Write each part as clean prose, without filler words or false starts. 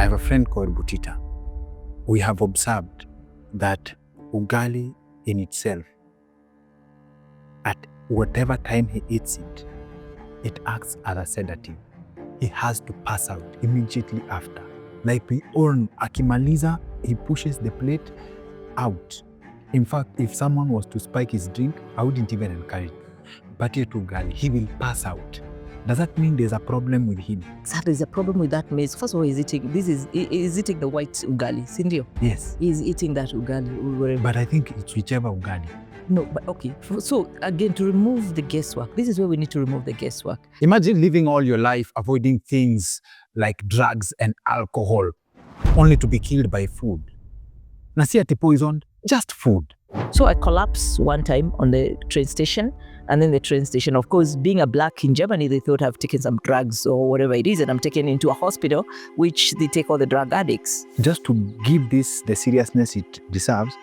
I have a friend called Butita. We have observed that ugali in itself, at whatever time he eats it, it acts as a sedative. He has to pass out immediately after. Like we all, akimaliza, he pushes the plate out. In fact, if someone was to spike his drink, I wouldn't even encourage it. But yet ugali, he will pass out. Does that mean there's a problem with him? There's a problem with that maize. First of all, he's eating the white ugali, Sindio? Yes. He's eating that ugali. But I think it's whichever ugali. No, but okay. So again, to remove the guesswork, this is where we need to remove the guesswork. Imagine living all your life avoiding things like drugs and alcohol, only to be killed by food. Na si ati poisoned, just food. So I collapsed one time on the train station, and then the train station, of course, being a black in Germany, they thought I've taken some drugs or whatever it is, and I'm taken into a hospital, which they take all the drug addicts. Just to give this the seriousness it deserves,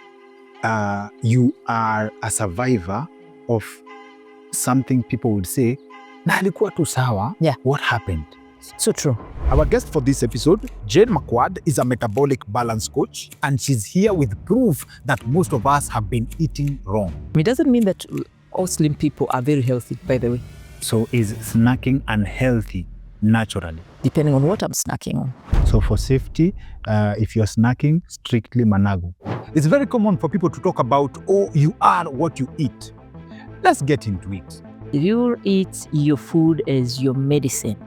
you are a survivor of something people would say, na alikuwa tu sawa. Yeah. What happened? So true. Our guest for this episode, Jayne Marquard, is a metabolic balance coach, and she's here with proof that most of us have been eating wrong. It doesn't mean that all slim people are very healthy, by the way. So is snacking unhealthy naturally? Depending on what I'm snacking on. So for safety, if you're snacking, strictly managu. It's very common for people to talk about, oh, you are what you eat. Let's get into it. If you eat your food as your medicine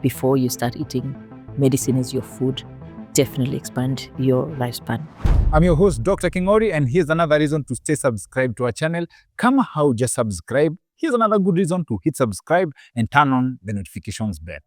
before you start eating medicine as your food, definitely expand your lifespan. I'm your host, Dr. Kingori, and here's another reason to stay subscribed to our channel. Kama hauja subscribe, here's another good reason to hit subscribe and turn on the notifications bell.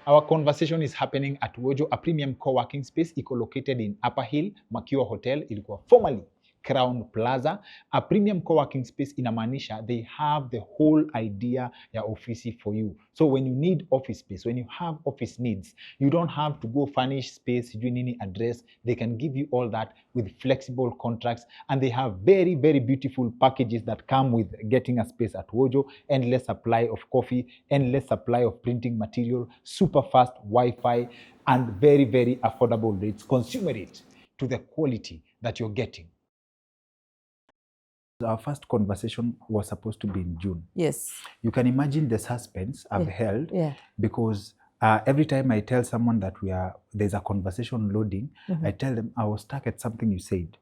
Our conversation is happening at Wojo, a premium co-working space located in Upper Hill, Makiwa Hotel, ilikuwa formerly Crown Plaza. A premium co-working space inamaanisha they have the whole idea ya ofisi for you. So when you need office space, when you have office needs, you don't have to go furnish space, you need address. They can give you all that with flexible contracts, and they have very, very beautiful packages that come with getting a space at Wojo: endless supply of coffee, endless supply of printing material, super fast Wi-Fi, and very, very affordable rates. Consumer it to the quality that you're getting. Our first conversation was supposed to be in June. Yes. You can imagine the suspense I've held, because every time I tell someone that there's a conversation loading, I tell them I was stuck at something you said.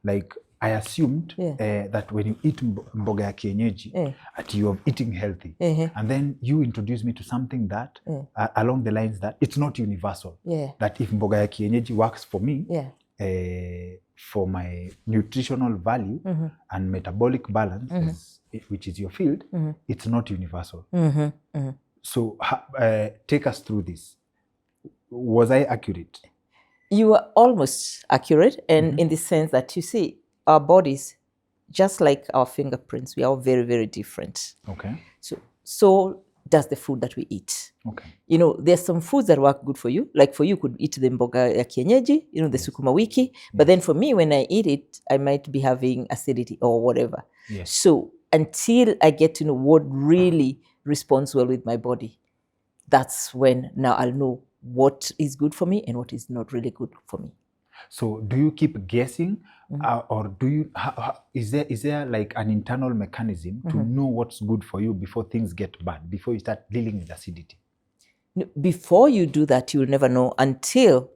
Like I assumed that when you eat mboga ya kienyeji, that you are eating healthy. And then you introduced me to something that along the lines that it's not universal. That if mboga ya kienyeji works for me, for my nutritional value and metabolic balance, which is your field, it's not universal. So take us through this. Was I accurate? You were almost accurate, and in the sense that, you see, our bodies, just like our fingerprints, we are all very, very different. Okay. So does the food that we eat. Okay. You know, there's some foods that work good for you. Like for you, could eat the mboga ya kienyeji, you know, the sukuma wiki. But then for me, when I eat it, I might be having acidity or whatever. Yes. So until I get to know what really responds well with my body, that's when now I'll know what is good for me and what is not really good for me. So do you keep guessing, or do you, is there like an internal mechanism to know what's good for you before things get bad, before you start dealing with acidity? No, before you do that, you'll never know until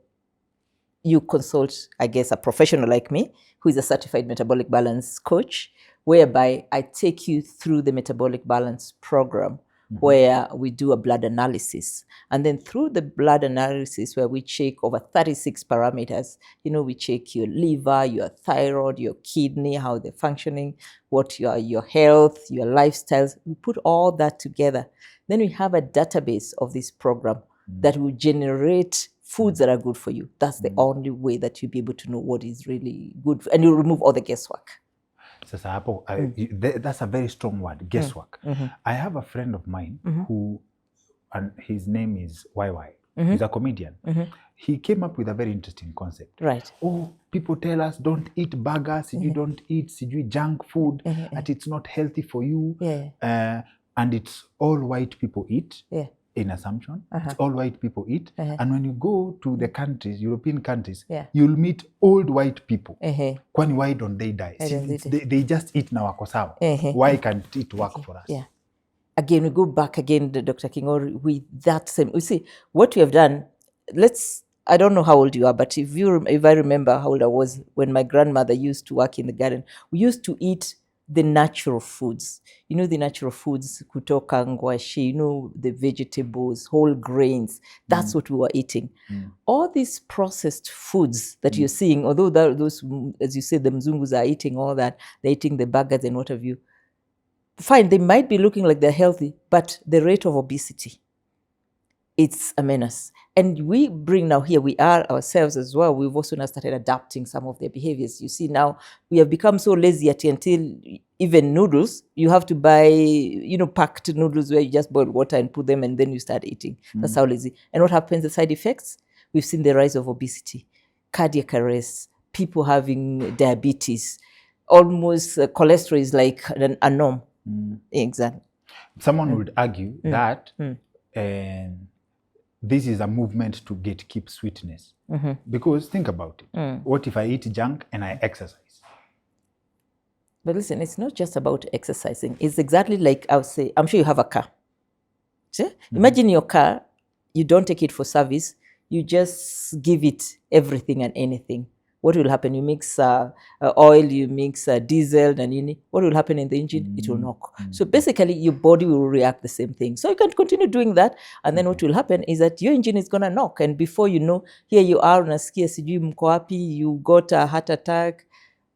you consult, I guess, a professional like me, who is a certified metabolic balance coach, whereby I take you through the metabolic balance program, where we do a blood analysis. And then through the blood analysis, where we check over 36 parameters, you know, we check your liver, your thyroid, your kidney, how they're functioning, what your health, your lifestyles. We put all that together. Then we have a database of this program that will generate foods that are good for you. That's the only way that you'll be able to know what is really good. And you'll remove all the guesswork. That's a very strong word, guesswork. I have a friend of mine who, and his name is YY. He's a comedian. He came up with a very interesting concept. Right. Oh, people tell us don't eat burgers, you don't eat junk food, that it's not healthy for you. Yeah. And it's all white people eat. Yeah. In assumption, it's all white people eat. And when you go to the countries, European countries, Yeah. you'll meet old white people. Kwani why don't they die? They just eat now wako sawa. Why can't it work for us? Yeah. Again, we go back again, Dr. Kingori, with that same. We see what we have done. I don't know how old you are, but if I remember how old I was when my grandmother used to work in the garden, we used to eat the natural foods. You know, the natural foods, kutoka ngwashi, you know, the vegetables, whole grains. That's what we were eating. All these processed foods that you're seeing, although those, as you say, the mzungus are eating all that, they're eating the burgers and what have you. Fine, they might be looking like they're healthy, but the rate of obesity, it's a menace. And we bring now here, we are ourselves as well. We've also now started adapting some of their behaviors. You see now, we have become so lazy until even noodles, you have to buy, you know, packed noodles where you just boil water and put them and then you start eating. That's how lazy. And what happens, the side effects? We've seen the rise of obesity, cardiac arrest, people having diabetes, almost cholesterol is like a norm. Exactly. Someone would argue that this is a movement to keep sweetness. Because think about it. What if I eat junk and I exercise? But listen, it's not just about exercising. It's exactly like I would say, I'm sure you have a car. See? Imagine your car, you don't take it for service, you just give it everything and anything. What will happen? You mix oil, you mix diesel, and what will happen in the engine? It will knock. So basically, your body will react the same thing. So you can continue doing that, and then what will happen is that your engine is going to knock. And before you know, here you are, unasikia sijui mko wapi, you got a heart attack,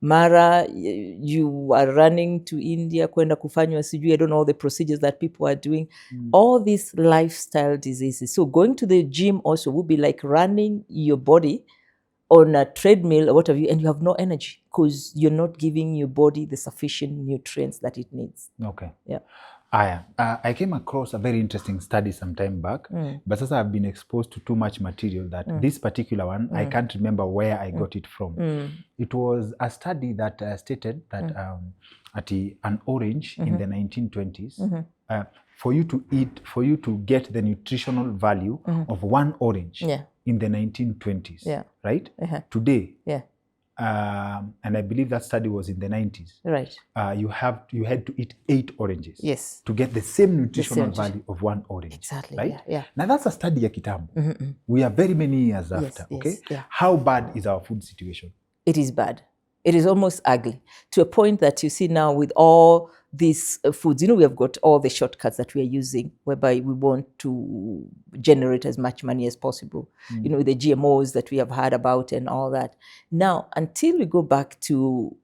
mara, you are running to India, kwenda kufanywa sijui, I don't know all the procedures that people are doing. All these lifestyle diseases. So going to the gym also would be like running your body on a treadmill or what have you, and you have no energy because you're not giving your body the sufficient nutrients that it needs. Okay. Yeah. I came across a very interesting study some time back, but as I've been exposed to too much material that this particular one, I can't remember where I got it from. It was a study that stated that an orange in the 1920s, for you to get the nutritional value of one orange in the 1920s, right? Today, and I believe that study was in the 90s. Right. You had to eat 8 oranges. Yes. To get the same nutritional value of one orange. Exactly. Right? Yeah. Now that's a study ya kitambo. We are very many years after. Okay. Yeah. How bad is our food situation? It is bad. It is almost ugly to a point that you see now with all these foods, we have got all the shortcuts that we are using whereby we want to generate as much money as possible. The GMOs that we have heard about and all that. Now, until we go back to,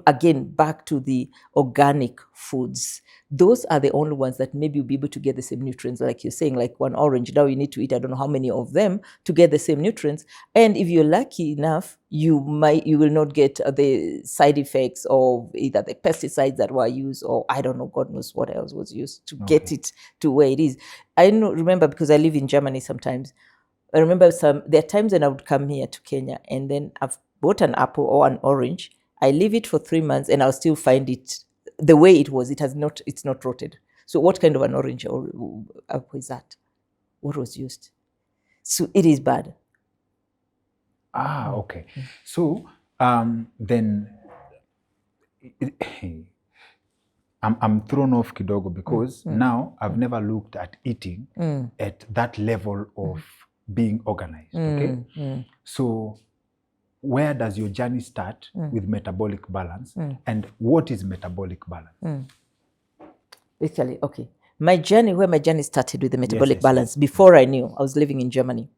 again, back to the organic foods, those are the only ones that maybe you'll be able to get the same nutrients, like you're saying, like one orange. Now you need to eat, I don't know how many of them to get the same nutrients. And if you're lucky enough, you will not get the side effects of either the pesticides that were used or I don't know, God knows what else was used to get it to where it is. I remember because I live in Germany sometimes. I remember there are times when I would come here to Kenya and then I've bought an apple or an orange. I leave it for 3 months and I'll still find it the way it was. It's not rotted. So what kind of an orange or apple is that? What was used? So it is bad. Okay. So then I'm thrown off kidogo because now I've never looked at eating at that level of being organized. Okay. So where does your journey start with metabolic balance and what is metabolic balance? Basically, okay. My journey started with the metabolic balance. Before I knew, I was living in Germany,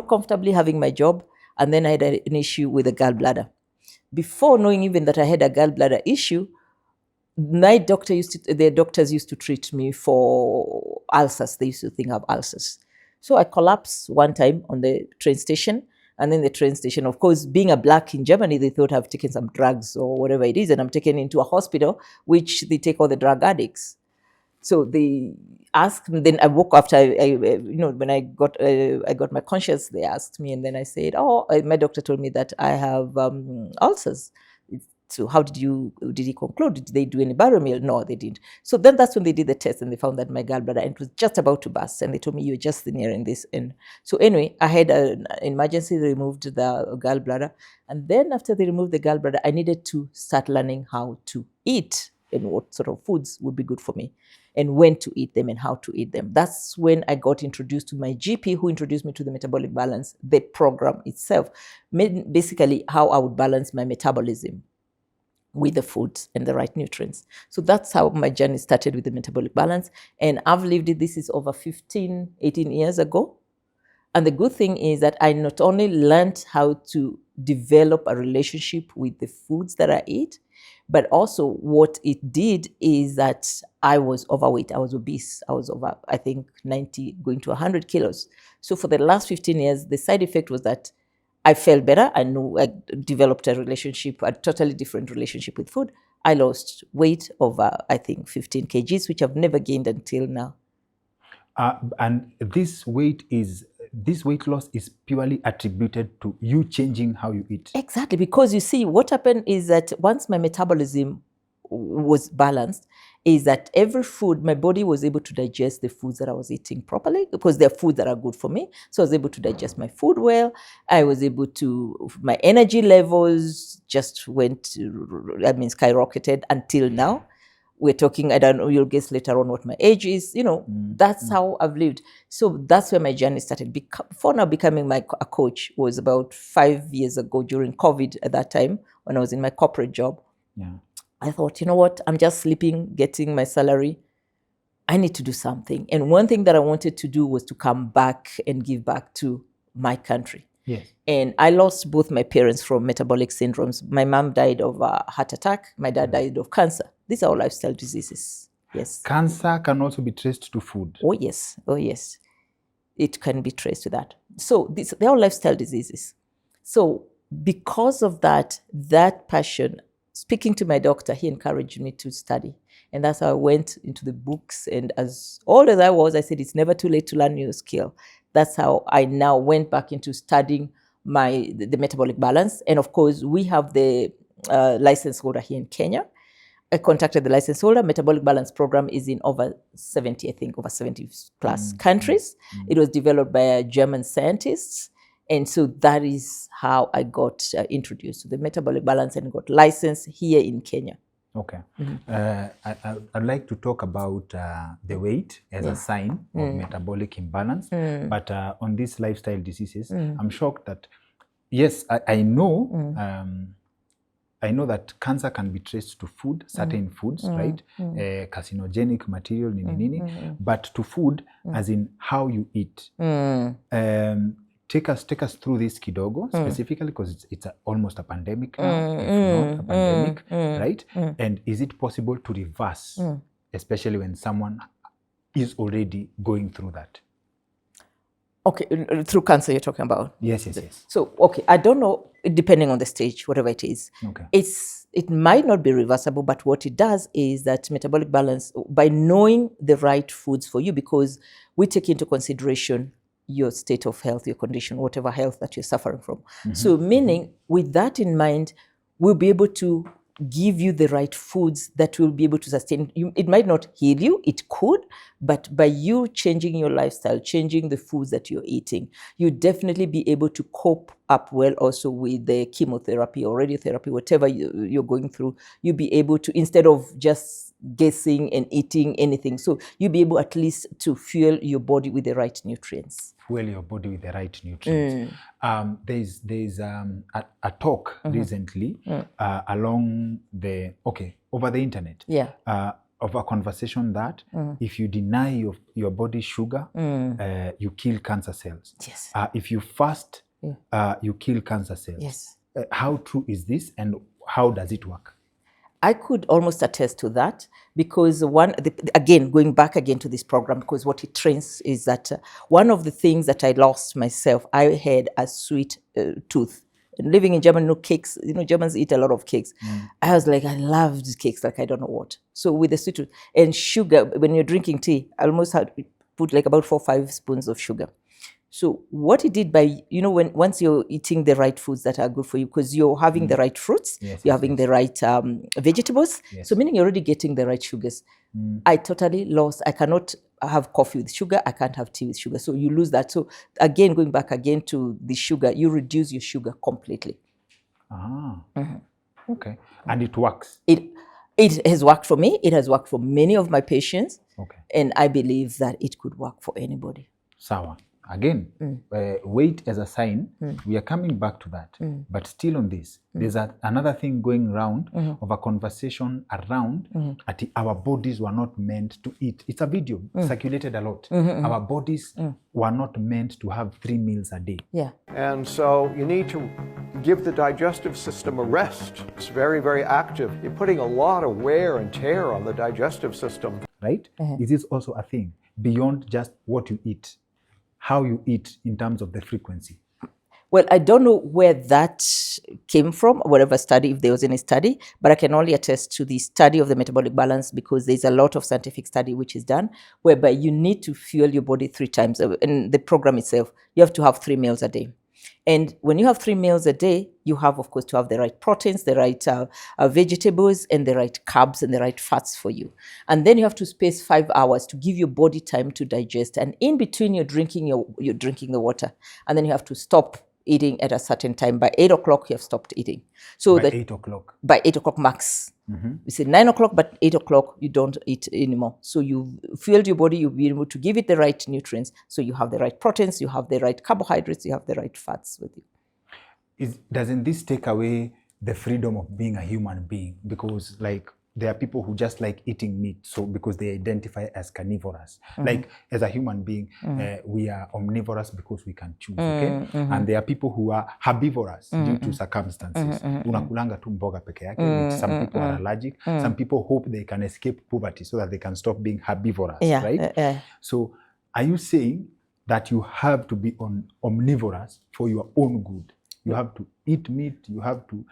comfortably having my job, and then I had an issue with a gallbladder. Before knowing even that I had a gallbladder issue, the doctors used to treat me for ulcers. They used to think I have ulcers. So I collapsed one time on the train station. And then the train station, of course, being a black in Germany, they thought I've taken some drugs or whatever it is. And I'm taken into a hospital, which they take all the drug addicts. So they asked me. Then I woke after when I got my conscience. They asked me, and then I said, "Oh, my doctor told me that I have ulcers." So how did he conclude? Did they do any biomeal? No, they didn't. So then that's when they did the test and they found that my gallbladder and it was just about to burst. And they told me, you're just nearing this end. So anyway, I had an emergency. They removed the gallbladder. And then after they removed the gallbladder, I needed to start learning how to eat and what sort of foods would be good for me and when to eat them and how to eat them. That's when I got introduced to my GP, who introduced me to the Metabolic Balance, the program itself, basically how I would balance my metabolism with the foods and the right nutrients. So that's how my journey started with the Metabolic Balance. And I've lived it. This is over 18 years ago. And the good thing is that I not only learned how to develop a relationship with the foods that I eat, but also what it did is that I was overweight. I was obese. I was over, I think, 90, going to 100 kilos. So for the last 15 years, the side effect was that I felt better. I knew I developed a totally different relationship with food. I lost weight over, I think, 15 kgs, which I've never gained until now. And this weight loss is purely attributed to you changing how you eat. Exactly, because you see, what happened is that once my metabolism was balanced, is that every food, my body was able to digest the foods that I was eating properly because they're foods that are good for me. So I was able to digest my food well. I was able to, my energy levels just skyrocketed until now. We're talking, I don't know, you'll guess later on what my age is. That's how I've lived. So that's where my journey started. Before now becoming a coach was about 5 years ago during COVID at that time when I was in my corporate job. Yeah. I thought, you know what, I'm just sleeping, getting my salary. I need to do something. And one thing that I wanted to do was to come back and give back to my country. Yes. And I lost both my parents from metabolic syndromes. My mom died of a heart attack. My dad died of cancer. These are all lifestyle diseases. Yes. Cancer can also be traced to food. Oh, yes. Oh, yes. It can be traced to that. So they're all lifestyle diseases. So because of that passion, speaking to my doctor, he encouraged me to study. And that's how I went into the books. And as old as I was, I said, it's never too late to learn new skill. That's how I now went back into studying the metabolic balance. And of course, we have the license holder here in Kenya. I contacted the license holder. Metabolic Balance program is in over 70 plus countries. It was developed by German scientists. And so that is how I got introduced to the Metabolic Balance and got licensed here in Kenya. Okay. I'd like to talk about the weight as a sign of metabolic imbalance. But on these lifestyle diseases, I'm shocked that, yes, I know that cancer can be traced to food, certain foods, right? Carcinogenic material, but to food, as in how you eat. Take us through this kidogo, specifically because it's almost a pandemic now, if not a pandemic, right? And is it possible to reverse, especially when someone is already going through that? Okay, through cancer you're talking about? Yes. So, okay, I don't know, depending on the stage, whatever it is. Okay. It might not be reversible, but what it does is that metabolic balance, by knowing the right foods for you, because we take into consideration your state of health, your condition, whatever health that you're suffering from. So meaning, with that in mind, we'll be able to give you the right foods that will be able to sustain you. It might not heal you, it could, but by you changing your lifestyle, changing the foods that you're eating, you definitely be able to cope up well also with the chemotherapy or radiotherapy, whatever you're going through. You'll be able to, instead of just guessing and eating anything, so you'll be able at least to fuel your body with the right nutrients. Fuel your body with the right nutrients. There's a talk recently along over the internet. Of a conversation that if you deny your body sugar, you kill cancer cells. Yes. If you fast, you kill cancer cells. Yes. How true is this, and how does it work? I could almost attest to that because going back again to this program, because what it trains is that one of the things that I lost myself, I had a sweet tooth And living in Germany, cakes, Germans eat a lot of cakes. I was like, I loved cakes, like I don't know what. So with the sweet and sugar, when you're drinking tea, I almost had to put like about 4 or 5 spoons of sugar. So what it did by, once you're eating the right foods that are good for you, because you're having the right fruits, you're having the right vegetables, so meaning you're already getting the right sugars. I totally lost. I cannot have coffee with sugar. I can't have tea with sugar. So you lose that. So again, going back again to the sugar, you reduce your sugar completely. Okay. And it works. It has worked for me. It has worked for many of my patients. Okay. And I believe that it could work for anybody. Sawa. Again, weight as a sign, we are coming back to that. But still on this, there's another thing going around of a conversation around our bodies were not meant to eat. It's a video circulated a lot. Our bodies were not meant to have 3 meals a day. Yeah. And so you need to give the digestive system a rest. It's very, very active. You're putting a lot of wear and tear on the digestive system. Right? Is this also a thing beyond just what you eat? How you eat in terms of the frequency? Well, I don't know where that came from, whatever study, if there was any study, but I can only attest to the study of the metabolic balance, because there's a lot of scientific study which is done, whereby you need to fuel your body 3 times. In the program itself, you have to have 3 meals a day. And when you have 3 meals a day, you have, of course, to have the right proteins, the right vegetables, and the right carbs and the right fats for you. And then you have to space 5 hours to give your body time to digest. And in between, you're drinking the water. And then you have to stop eating at a certain time. By 8 o'clock, you have stopped eating. So by 8 o'clock? By 8 o'clock max. We say 9 o'clock, but 8 o'clock, you don't eat anymore. So you've fueled your body, you'll be able to give it the right nutrients. So you have the right proteins, you have the right carbohydrates, you have the right fats with you. Doesn't this take away the freedom of being a human being? Because there are people who just like eating meat, so because they identify as carnivorous. Like as a human being, we are omnivorous because we can choose, okay? And there are people who are herbivorous due to circumstances. Unakulanga tu mboga peke yake, which some people are allergic. Some people hope they can escape poverty so that they can stop being herbivorous, right? So are you saying that you have to be omnivorous for your own good? You have to eat meat, you have to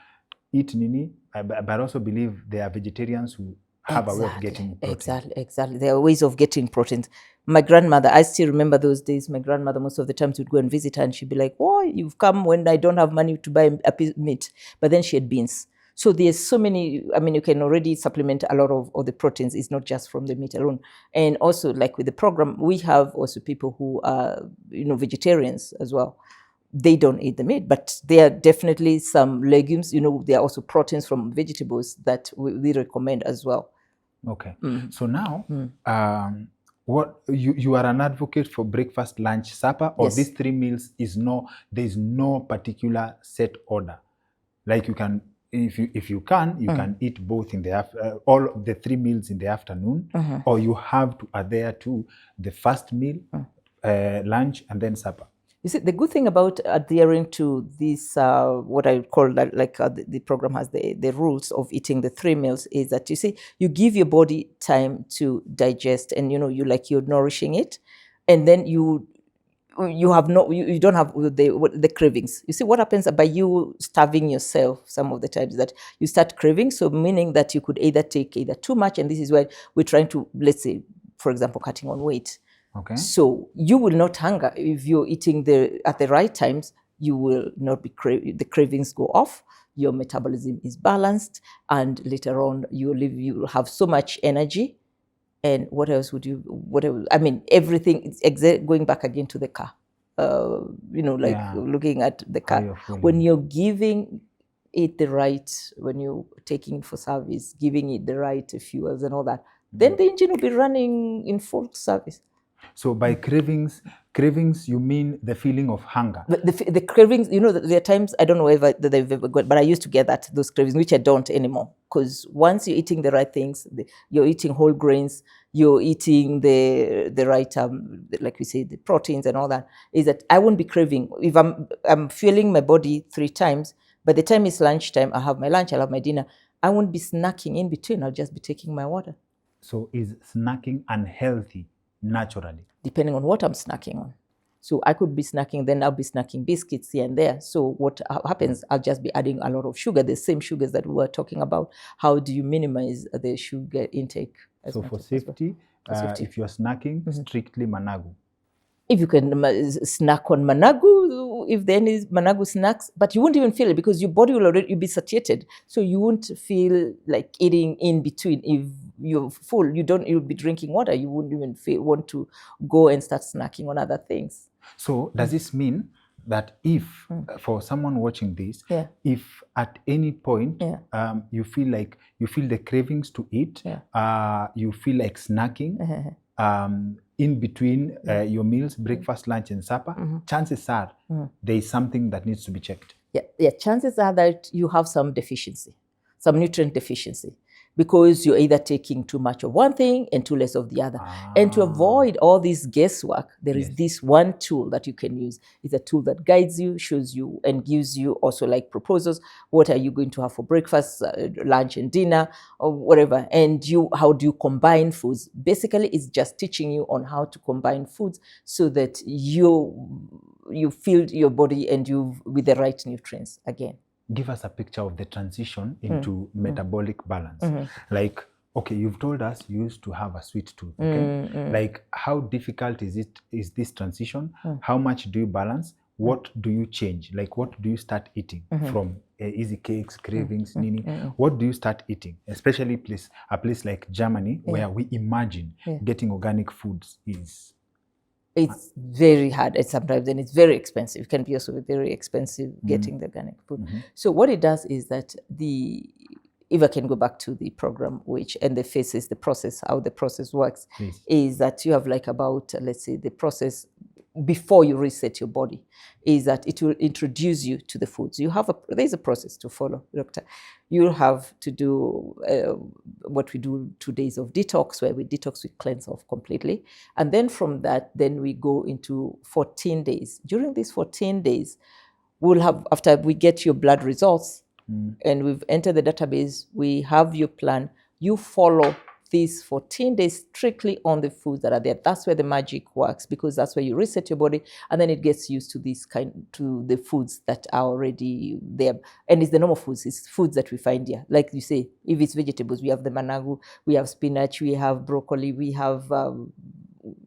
eat nini, but I also believe there are vegetarians who have a way of getting protein. Exactly. There are ways of getting proteins. My grandmother, I still remember those days. My grandmother, most of the times, would go and visit her, and she'd be like, "Oh, you've come when I don't have money to buy a piece of meat." But then she had beans. So there's so many. I mean, you can already supplement a lot of the proteins. It's not just from the meat alone. And also, like with the program, we have also people who are, vegetarians as well. They don't eat the meat, but there are definitely some legumes. There are also proteins from vegetables that we recommend as well. Okay. So now, what you are an advocate for breakfast, lunch, supper, or Yes. these 3 meals there's no particular set order. Like you can, if you can eat both in the all of the 3 meals in the afternoon, or you have to adhere to the first meal, lunch, and then supper. You see, the good thing about adhering to this, what I call the program has the rules of eating the 3 meals, is that you give your body time to digest, and you're nourishing it, and then you don't have the cravings. You see, what happens by you starving yourself some of the times that you start craving. So meaning that you could either take too much, and this is why we're trying to, let's say, for example, cutting on weight. Okay. So you will not hunger if you're eating at the right times. You will not be the cravings go off. Your metabolism is balanced, and later on you will have so much energy. And what else would you? Whatever. I mean, everything. Going back again to the car. Looking at the car when you're giving it the right, when you're taking it for service, giving it the right fuels and all that, then the engine will be running in full service. So by cravings, you mean the feeling of hunger? The cravings, there are times, I don't know whether they've ever got, but I used to get those cravings, which I don't anymore. Because once you're eating the right things, you're eating whole grains, you're eating the right, like we say, the proteins and all that, is that I won't be craving. If I'm fueling my body 3 times, by the time it's lunchtime, I'll have my lunch, I'll have my dinner. I won't be snacking in between, I'll just be taking my water. So is snacking unhealthy naturally? Depending on what I'm snacking on. So I could be snacking, then I'll be snacking biscuits here and there. So what happens, I'll just be adding a lot of sugar, the same sugars that we were talking about. How do you minimize the sugar intake? So for safety, if you're snacking, strictly managu. If you can snack on managu, if there any managu snacks, but you won't even feel it because your body will already be satiated. So you won't feel like eating in between. If you're full, you'll be drinking water. You wouldn't even want to go and start snacking on other things. So does this mean that if, for someone watching this, if at any point you feel the cravings to eat, you feel like snacking, in between your meals, breakfast, lunch, and supper, chances are there is something that needs to be checked. Yeah, chances are that you have some deficiency, some nutrient deficiency, because you're either taking too much of one thing and too less of the other. And to avoid all this guesswork, there is this one tool that you can use. It's a tool that guides you, shows you, and gives you also like proposals. What are you going to have for breakfast, lunch, and dinner, or whatever? And how do you combine foods? Basically, it's just teaching you on how to combine foods so that you fill your body and with the right nutrients again. Give us a picture of the transition into metabolic balance. Like, okay, you've told us you used to have a sweet tooth. Okay, like how difficult is this transition? How much do you balance? What do you change? Like, what do you start eating from easy cakes, cravings, nini? What do you start eating? Especially a place like Germany, where we imagine getting organic foods is. It's very hard sometimes, and it's very expensive. It can be also very expensive getting the organic food. So what it does is that if I can go back to the program, and the phases, the process, how the process works, is that you have like about, let's say, the process before you reset your body, is that it will introduce you to the foods. There's a process to follow, doctor. You'll have to do what we do 2 days of detox, where we cleanse off completely. And then from that, then we go into 14 days. During these 14 days, we'll have, after we get your blood results and we've entered the database, we have your plan. You follow these 14 days strictly on the foods that are there. That's where the magic works, because that's where you reset your body, and then it gets used to to the foods that are already there. And it's the normal foods, it's foods that we find here. Like you say, if it's vegetables, we have the managu, we have spinach, we have broccoli, we have,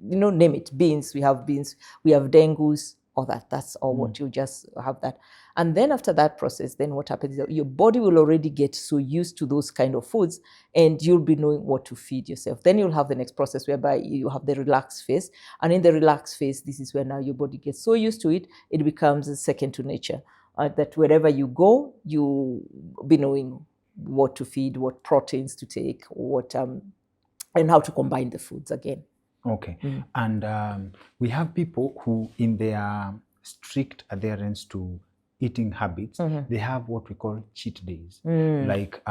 name it, beans, we have dengus, all that. That's all what you just have that. And then after that process, then what happens is that your body will already get so used to those kind of foods, and you'll be knowing what to feed yourself. Then you'll have the next process whereby you have the relaxed phase. And in the relaxed phase, this is where now your body gets so used to it, it becomes second to nature. That wherever you go, you'll be knowing what to feed, what proteins to take, and how to combine the foods again. Okay. And we have people who, in their strict adherence to eating habits, they have what we call cheat days. Like,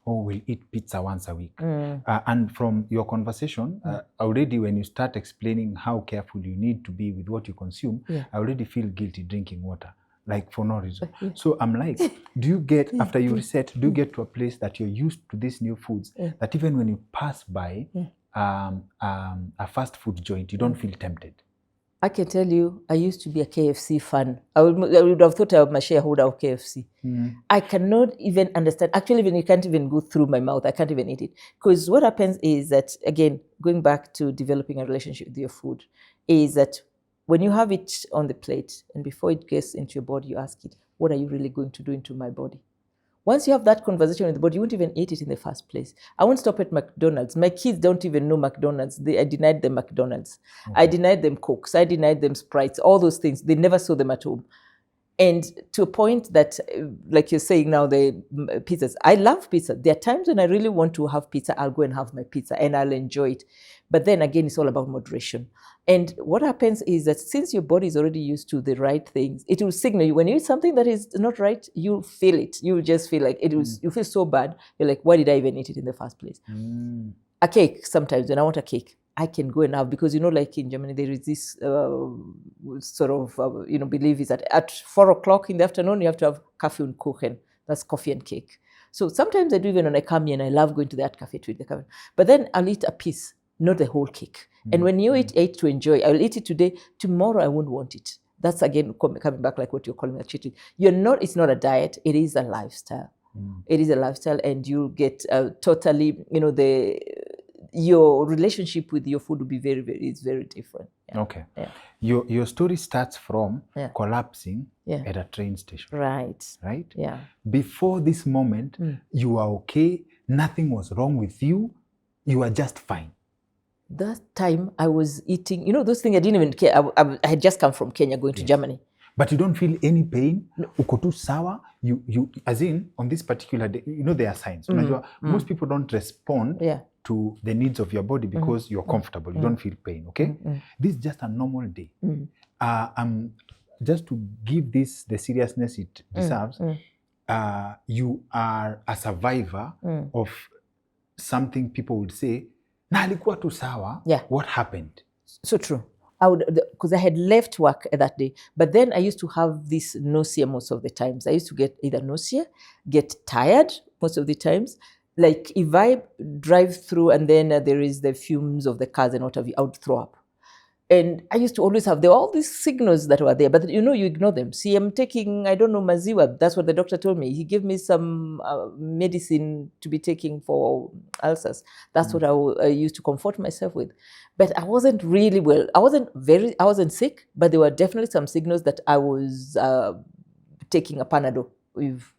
we'll eat pizza once a week. And from your conversation, already when you start explaining how careful you need to be with what you consume, I already feel guilty drinking water, like for no reason. So I'm like, do you get, after you reset, do you get to a place that you're used to these new foods, that even when you pass by a fast food joint, you don't feel tempted? I can tell you, I used to be a KFC fan. I would have thought I was a shareholder of KFC. I cannot even understand. Actually, when it can't even go through my mouth, I can't even eat it. Because what happens is that, again, going back to developing a relationship with your food, is that when you have it on the plate and before it gets into your body, you ask it, what are you really going to do into my body? Once you have that conversation with the body, you won't even eat it in the first place. I won't stop at McDonald's. My kids don't even know McDonald's. I denied them McDonald's. I denied them Cokes. I denied them Sprites, all those things. They never saw them at home. And to a point that, like you're saying now, the pizzas, I love pizza. There are times when I really want to have pizza, I'll go and have my pizza and I'll enjoy it. But then again, it's all about moderation. And what happens is that since your body is already used to the right things, it will signal you. When you eat something that is not right, you'll feel it. You'll just feel like you feel so bad. You're like, why did I even eat it in the first place? A cake, sometimes when I want a cake, I can go and have, because like in Germany, there is this sort of, belief is that at 4 o'clock in the afternoon, you have to have Kaffee und Kuchen. That's coffee and cake. So sometimes I do, even when I come here, and I love going to that cafe to eat the coffee. But then I'll eat a piece. not the whole cake. And when you eat to enjoy, I'll eat it today, tomorrow I won't want it. That's again coming back like what you're calling a cheating. It's not a diet, it is a lifestyle. It is a lifestyle, and you'll get totally, your relationship with your food will be it's very different. Yeah. Okay. Yeah. Your story starts from Yeah. collapsing Yeah. at a train station. Right. Right? Yeah. Before this moment, you were okay, nothing was wrong with you, you were just fine. That time I was eating, those things I didn't even care. I had just come from Kenya going to Germany. But you don't feel any pain? Uko tu sawa? You as in, on this particular day, there are signs. Most people don't respond to the needs of your body because you're comfortable. You don't feel pain, okay? This is just a normal day. Just to give this the seriousness it deserves, you are a survivor of something people would say, na alikuwa tu sawa. What happened? So true. Because I had left work that day, but then I used to have this nausea most of the times. I used to get either nausea, get tired most of the times. Like if I drive through and then there is the fumes of the cars and what have you, I would throw up. And I used to always have, there were all these signals that were there, but you ignore them. See, I'm taking, I don't know, maziwa. That's what the doctor told me. He gave me some medicine to be taking for ulcers. That's what I used to comfort myself with. But I wasn't really well. I wasn't sick, but there were definitely some signals that I was taking a Panadol. If,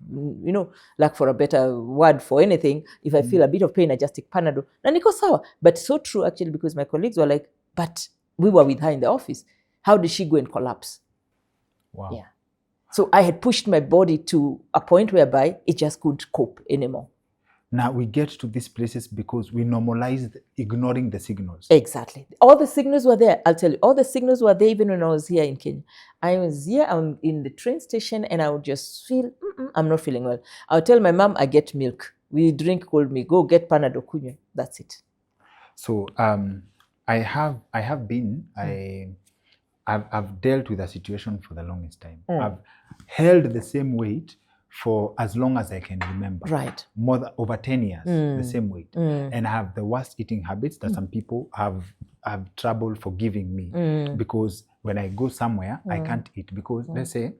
like for a better word for anything, if I feel a bit of pain, I just take Panadol. And niko sawa. But so true actually, because my colleagues were like, but we were with her in the office. How did she go and collapse? Wow. Yeah. So I had pushed my body to a point whereby it just couldn't cope anymore. Now we get to these places because we normalized ignoring the signals. Exactly. All the signals were there. I'll tell you, all the signals were there even when I was here in Kenya. I was here, I'm in the train station, and I would just feel, I'm not feeling well. I'll tell my mom, I get milk. We drink cold milk. Go get Panadol kunywe. That's it. So I've dealt with a situation for the longest time. I've held the same weight for as long as I can remember. Right. Over 10 years, the same weight. And I have the worst eating habits that some people have trouble forgiving me because when I go somewhere, I can't eat because let's say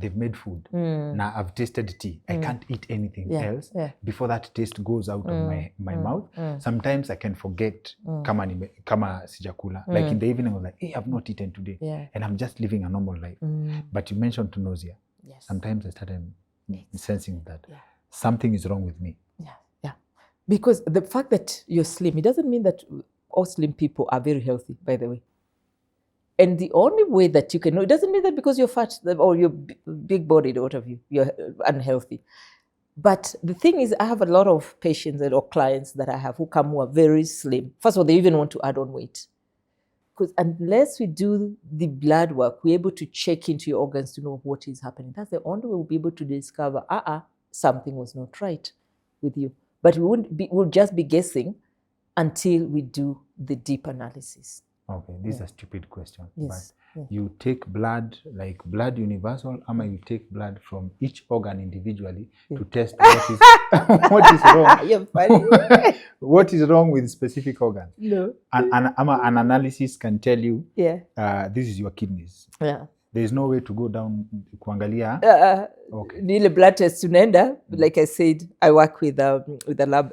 they've made food. Now I've tasted tea. I can't eat anything else before that taste goes out of my mouth. Sometimes I can forget kama sijakula. Like in the evening, I was like, hey, I've not eaten today. And I'm just living a normal life. But you mentioned nausea. Yes. Sometimes I started sensing that something is wrong with me. Yeah. Because the fact that you're slim, it doesn't mean that all slim people are very healthy, by the way. And the only way that you can know, it doesn't mean that because you're fat or you're big-bodied or whatever, you're unhealthy. But the thing is, I have a lot of patients or clients that I have who come who are very slim. First of all, they even want to add on weight. Because unless we do the blood work, we're able to check into your organs to know what is happening. That's the only way we'll be able to discover, something was not right with you. But we'll just be guessing until we do the deep analysis. Okay, this is a stupid question. Yes. But you take blood, like blood universal, or you take blood from each organ individually to test what is wrong. You're funny. What is wrong with specific organs? No. An analysis can tell you, this is your kidneys. Yeah. There is no way to go down kuangalia. Okay. Nile blood test tunaenda, like I said, I work with a lab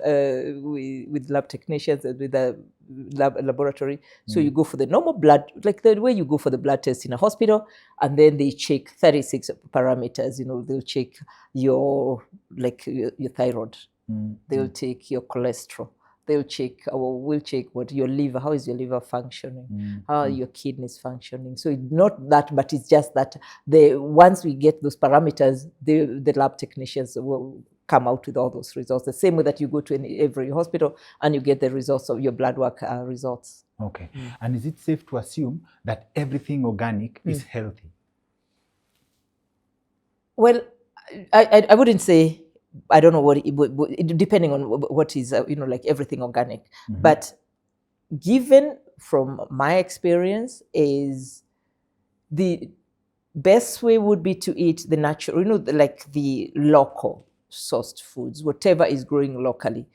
with lab technicians and with a laboratory. So you go for the normal blood, like the way you go for the blood test in a hospital, and then they check 36 parameters. They'll check your thyroid. They'll take your cholesterol. We'll check what your liver, how is your liver functioning, how are your kidneys functioning. So it's not that, but it's just that once we get those parameters, the lab technicians will come out with all those results. The same way that you go to every hospital and you get the results of your blood work results. Okay. And is it safe to assume that everything organic is healthy? Well, I wouldn't say. I don't know what depending on what is, like everything organic. But given from my experience is the best way would be to eat the natural, like the local sourced foods, whatever is growing locally.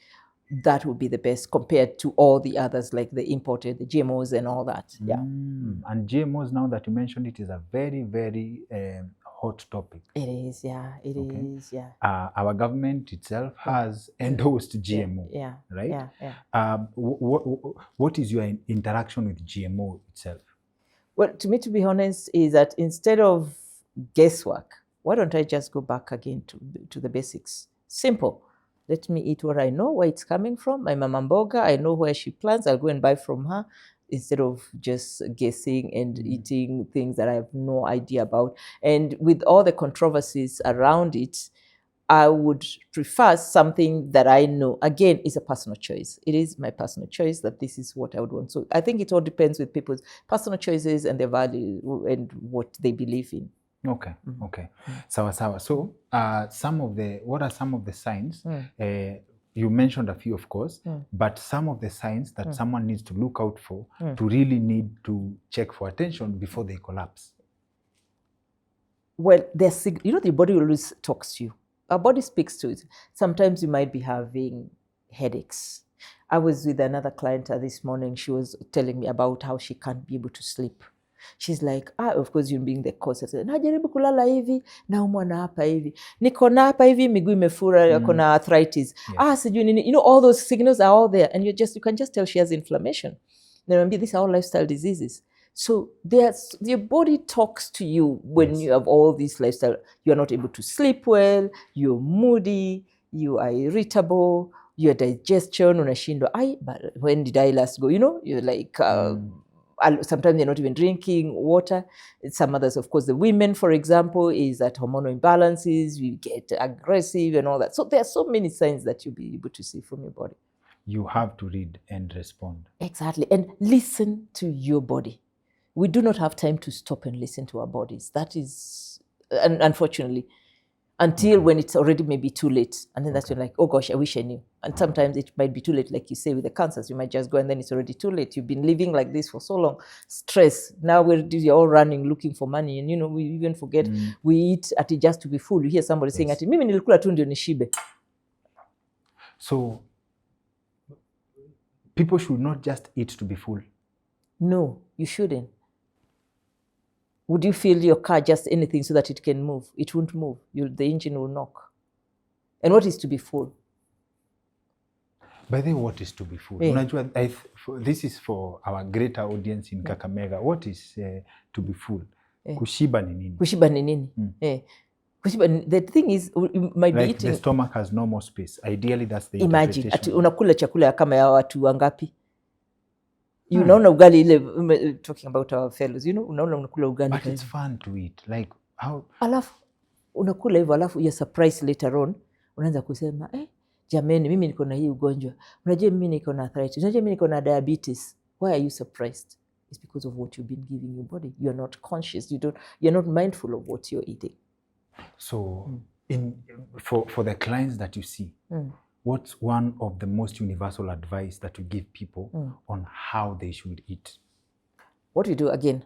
that would be the best compared to all the others, like the imported, the GMOs and all that. Yeah. And GMOs, now that you mentioned it, is a very, very hot topic. It is, yeah. It is, yeah. Our government itself has endorsed GMO, Yeah. right? Yeah. Yeah. What is your interaction with GMO itself? Well, to me, to be honest, is that instead of guesswork, why don't I just go back again to the basics? Simple. Let me eat what I know, where it's coming from. My mama mboga, I know where she plants. I'll go and buy from her instead of just guessing and eating things that I have no idea about. And with all the controversies around it, I would prefer something that I know. Again, it's a personal choice. It is my personal choice that this is what I would want. So I think it all depends with people's personal choices and their value and what they believe in. Okay. Sawa. So what are some of the signs? You mentioned a few, of course, but some of the signs that someone needs to look out for to really need to check for attention before they collapse. Well, the body always talks to you. Our body speaks to it. Sometimes you might be having headaches. I was with another client this morning. She was telling me about how she can't be able to sleep. She's like, of course, you being the cause. I said, najaribu kulala hivi, naumwa na hapa hivi. Niko na hapa hivi, miguu imefura, kuna arthritis. Sijui nini. All those signals are all there. And you can just tell she has inflammation. Now, remember, these are all lifestyle diseases. So your body talks to you when you have all these lifestyle. You are not able to sleep well, you're moody, you are irritable, your digestion, unashindwa, but when did I last go? You're like, sometimes you're not even drinking water. Some others, of course, the women, for example, is that hormonal imbalances, you get aggressive and all that. So there are so many signs that you'll be able to see from your body. You have to read and respond. Exactly. And listen to your body. We do not have time to stop and listen to our bodies. That is, unfortunately, until when it's already maybe too late. And then that's when like, oh gosh, I wish I knew. And sometimes it might be too late, like you say, with the cancers. You might just go and then it's already too late. You've been living like this for so long. Stress. Now you're all running, looking for money. And, we even forget we eat at it just to be full. You hear somebody saying, ati, mimi nilikula tu ndio nishibe. So, people should not just eat to be full. No, you shouldn't. Would you fill your car just anything so that it can move? It won't move. The engine will knock. And what is to be full? By the way, what is to be full? This is for our greater audience in Kakamega. What is to be full? Kushiba ni nini? Kushiba ni nini? Kushiba, the thing is, you might be eating. The stomach has no more space. Ideally, that's the interpretation. Imagine, unakula chakula kama ya watu wangapi? Unaona ugali ile, talking about our fellows, unaona unakula ugali. But it's fun to eat. Like how? Alafu unakula hivyo, alafu you're surprised later on, unaanza kusema, jameni, mimi niko na hii ugonjwa. Unajua mimi niko na arthritis. Unajua mimi niko na diabetes. Why are you surprised? It's because of what you've been giving your body. You're not conscious. You're not mindful of what you're eating. So, for the clients that you see, what's one of the most universal advice that you give people on how they should eat? What we do, again,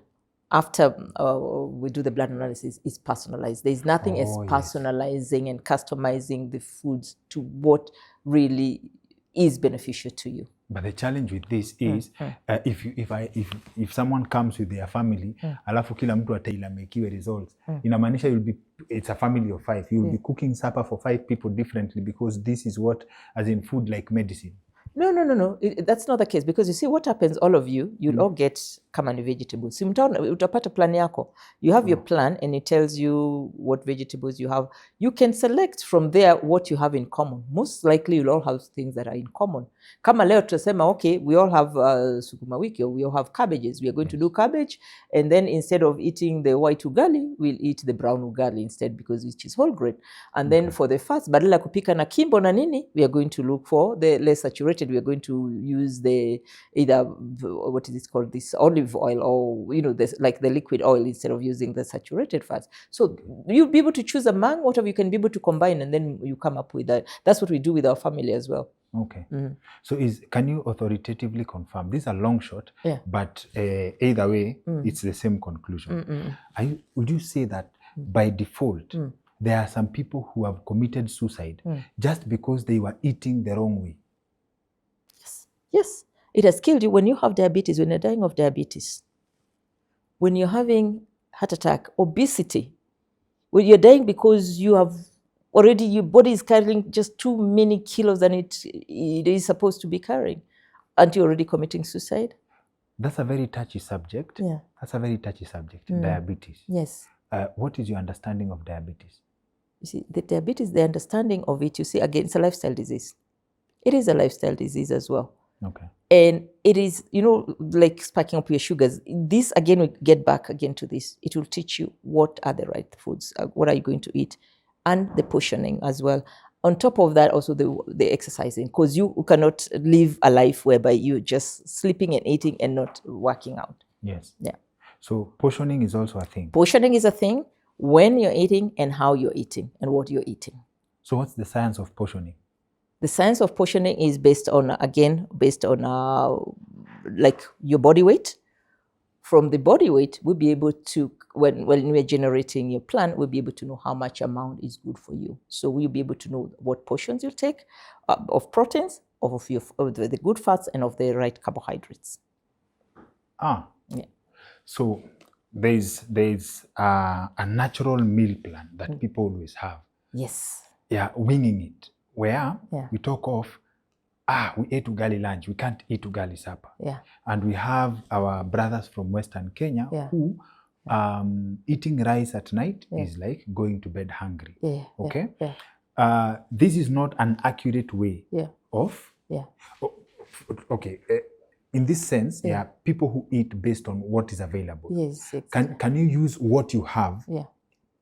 after we do the blood analysis, is personalized. There's nothing as personalizing and customizing the foods to what really is beneficial to you. But the challenge with this is if someone comes with their family, alafu kila mtu atailamekiwe results, inamaanisha it's a family of 5. You will be cooking supper for 5 people differently because this is what, as in food like medicine. No. That's not the case, because you see what happens, all of you'll all get kama ni vegetables. Si utapata plan yako. You have your plan and it tells you what vegetables you have. You can select from there what you have in common. Most likely you'll all have things that are in common. Kama leo tutasema, okay, we all have sukuma wiki, or we all have cabbages. We are going to do cabbage, and then instead of eating the white ugali, we'll eat the brown ugali instead, because which is whole grain. And then for the fast, badala kupika na kimbo na nini, we are going to look for the less saturated. We are going to use either what is it called, this olive oil, or like the liquid oil, instead of using the saturated fats. So you'll be able to choose among whatever you can be able to combine, and then you come up with that. That's what we do with our family as well. Okay. So can you authoritatively confirm, this is a long shot, but either way, it's the same conclusion. Would you say that by default, there are some people who have committed suicide just because they were eating the wrong way? Yes, it has killed you. When you have diabetes, when you're dying of diabetes, when you're having heart attack, obesity, when you're dying because you have already, your body is carrying just too many kilos than it is supposed to be carrying. Aren't you already committing suicide? That's a very touchy subject. Yeah. That's a very touchy subject, diabetes. Yes. What is your understanding of diabetes? You see, the diabetes, the understanding of it, you see, again, it's a lifestyle disease. It is a lifestyle disease as well. Okay. And it is, like spiking up your sugars. This, again, we get back again to this. It will teach you what are the right foods, what are you going to eat, and the portioning as well. On top of that, also the exercising, because you cannot live a life whereby you're just sleeping and eating and not working out. Yes. Yeah. So portioning is also a thing. Portioning is a thing when you're eating and how you're eating and what you're eating. So what's the science of portioning? The science of portioning is based on like your body weight. From the body weight, we'll be able to, when we're generating your plan, we'll be able to know how much amount is good for you. So we'll be able to know what portions you'll take of proteins, of the good fats, and of the right carbohydrates. Yeah. So there's a natural meal plan that people always have. Yes. Yeah, winging it. Where Yeah. we talk of, we ate ugali lunch, we can't eat ugali supper. Yeah. And we have our brothers from Western Kenya who eating rice at night is like going to bed hungry. Yeah. Okay? Yeah. This is not an accurate way of... Yeah. Okay. In this sense, people who eat based on what is available. Yes. Exactly. Can you use what you have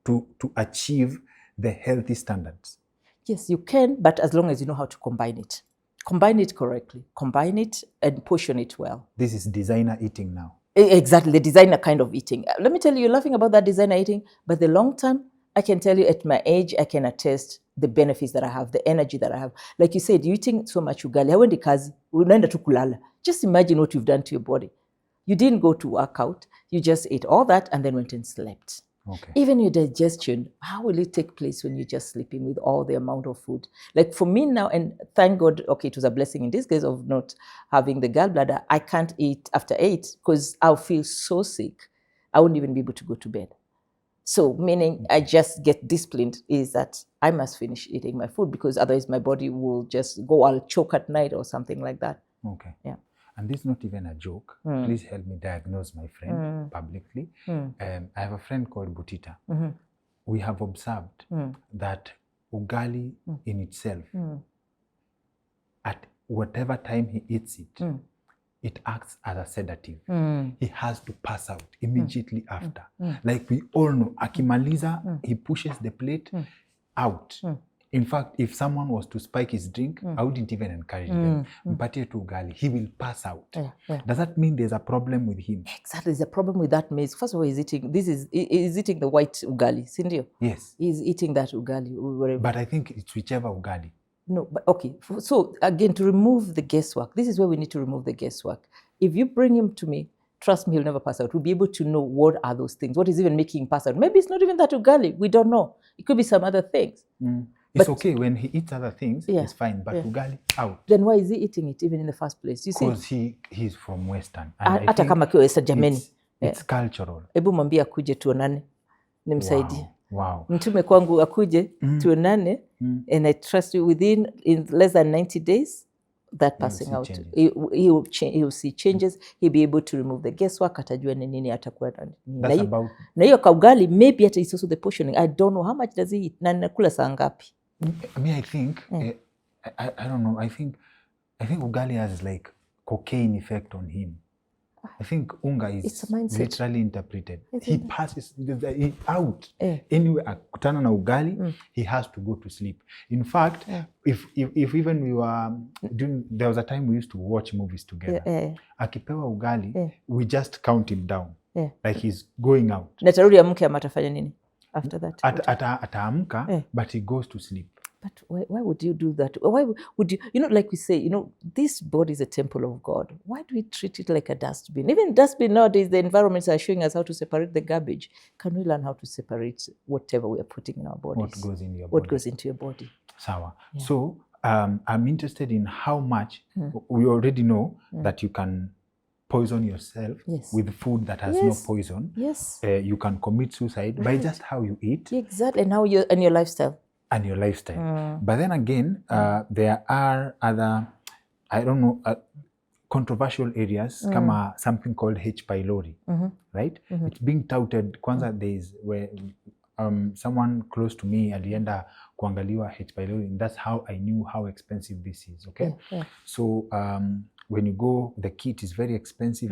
to achieve the healthy standards? Yes, you can, but as long as you know how to combine it. Combine it correctly. Combine it and portion it well. This is designer eating now. Exactly, the designer kind of eating. Let me tell you, you're laughing about that designer eating, but the long term, I can tell you at my age, I can attest the benefits that I have, the energy that I have. Like you said, you're eating so much ugali. Hauendi kazi, unaenda tu kulala. Just imagine what you've done to your body. You didn't go to work out. You just ate all that and then went and slept. Okay. Even your digestion, how will it take place when you're just sleeping with all the amount of food? Like for me now, and thank God, okay, it was a blessing in this case of not having the gallbladder. I can't eat after 8 because I'll feel so sick. I wouldn't even be able to go to bed. So meaning I just get disciplined is that I must finish eating my food because otherwise my body will just go, I'll choke at night or something like that. Okay. Yeah. And this is not even a joke. Please help me diagnose my friend publicly. I have a friend called Butita. We have observed that ugali in itself, at whatever time he eats it, it acts as a sedative. He has to pass out immediately after. Like we all know, akimaliza, he pushes the plate out. In fact, if someone was to spike his drink, I wouldn't even encourage them. Mpatie tu ugali, he will pass out. Does that mean there's a problem with him? Exactly, there's a problem with that maize. First of all, he's eating the white ugali, Cindy. Yes. He's eating that ugali. Whatever. But I think it's whichever ugali. No, but okay. So again, to remove the guesswork, this is where we need to remove the guesswork. If you bring him to me, trust me, he'll never pass out. We'll be able to know what are those things. What is even making him pass out? Maybe it's not even that ugali. We don't know. It could be some other things. It's okay when he eats other things, it's fine. But ugali, out. Then why is he eating it even in the first place? You see, because he's from Western. Hata kama kiwa Western, jameni. It's cultural. Hebu mwambie akuje tuonane, nimsaidie. Wow. Mtume kwangu akuje tuonane, and I trust you in less than 90 days, that passing out, he'll see changes. He'll be able to remove the guesswork. Atajua ni nini atakuwa na hiyo kaugali. Maybe hata it's also the portioning. I don't know how much does he eat na nakula saa ngapi. I think I don't know. I think ugali has like cocaine effect on him. I think unga is literally interpreted. He passes out. Anyway, akutana na ugali, he has to go to sleep. In fact, if even we were doing, there was a time we used to watch movies together. Akipewa ugali, we just count him down. Like he's going out. Natarudi amke ama atafanya nini after that? Ataamka, but he goes to sleep. But why would you do that? Why would you, like we say, this body is a temple of God. Why do we treat it like a dustbin? Even dustbin nowadays, the environments are showing us how to separate the garbage. Can we learn how to separate whatever we are putting in our bodies? What goes in your body? What goes into your body? Sawa. So I'm interested in how much we already know that you can poison yourself Yes. with food that has Yes. no poison. Yes. You can commit suicide by just how you eat Exactly. And how you and your lifestyle. and your lifestyle. But then again, there are other, I don't know, controversial areas, kama something called H. pylori, right? It's being touted. Kwanza, there's where someone close to me alienda kuangaliwa H. pylori, and that's how I knew how expensive this is. Okay, so when you go, the kit is very expensive,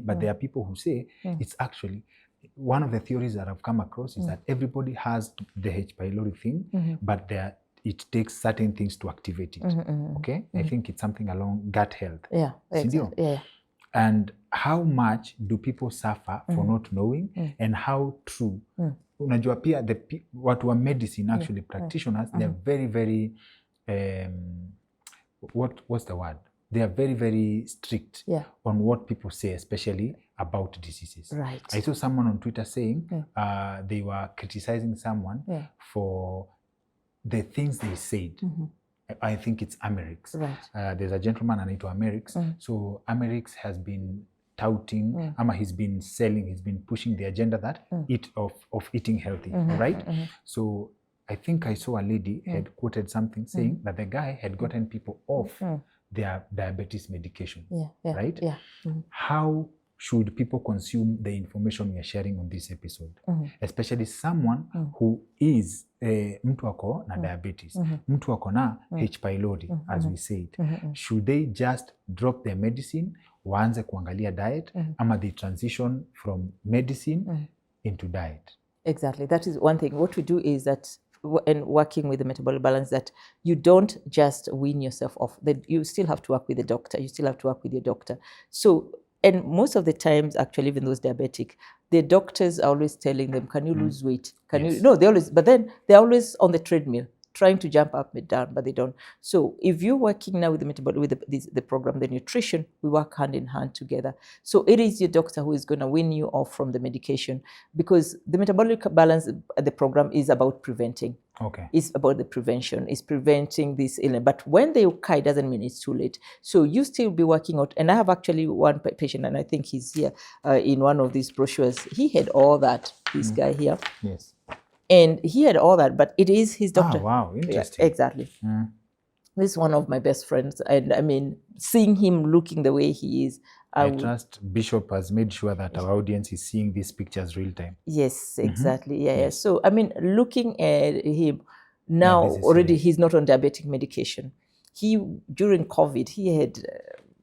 but there are people who say it's actually one of the theories that I've come across is that everybody has the H. pylori thing, but it takes certain things to activate it. Okay, I think it's something along gut health. Yeah, exactly. Yeah. And how much do people suffer for not knowing, and how true? Unajua pia watu wa medicine actually practitioners, they're very very what's the word? They are very very strict on what people say, especially about diseases. Right. I saw someone on Twitter saying they were criticizing someone for the things they said. I think it's Amerix. Right. There's a gentleman anaitwa Amerix. So Amerix has been touting, he's been selling, he's been pushing the agenda that of eating healthy, right? So I think I saw a lady had quoted something saying that the guy had gotten people off their diabetes medication, right? Yeah. How should people consume the information we are sharing on this episode? Especially someone who is mtu ako na diabetes, mtu ako na H. pylori, as we said. Should they just drop their medicine, waanze kuangalia diet, ama they transition from medicine into diet? Exactly. That is one thing. What we do is that, and working with the metabolic balance, that you don't just wean yourself off. That you still have to work with the doctor. You still have to work with your doctor. So, and most of the times, actually, even those diabetic, the doctors are always telling them, "Can you lose weight? Can you?" No, they always. But then they're always on the treadmill, trying to jump up and down, but they don't. So if you're working now with the metabolic, with the program, the nutrition, we work hand in hand together. So it is your doctor who is going to wean you off from the medication, because the metabolic balance, the program is about preventing. Okay. It's about the prevention. It's preventing this illness. But when they occur, it doesn't mean it's too late. So you still be working out. And I have actually one patient, and I think he's here in one of these brochures. He had all that, this guy here. Yes. And he had all that, but it is his doctor. Oh, wow, interesting. Yeah, exactly. This is one of my best friends. And I mean, seeing him looking the way he is. I trust Bishop has made sure that our audience is seeing these pictures real time. Yes, exactly. Yeah. So, I mean, looking at him now, already he's not on diabetic medication. During COVID, he had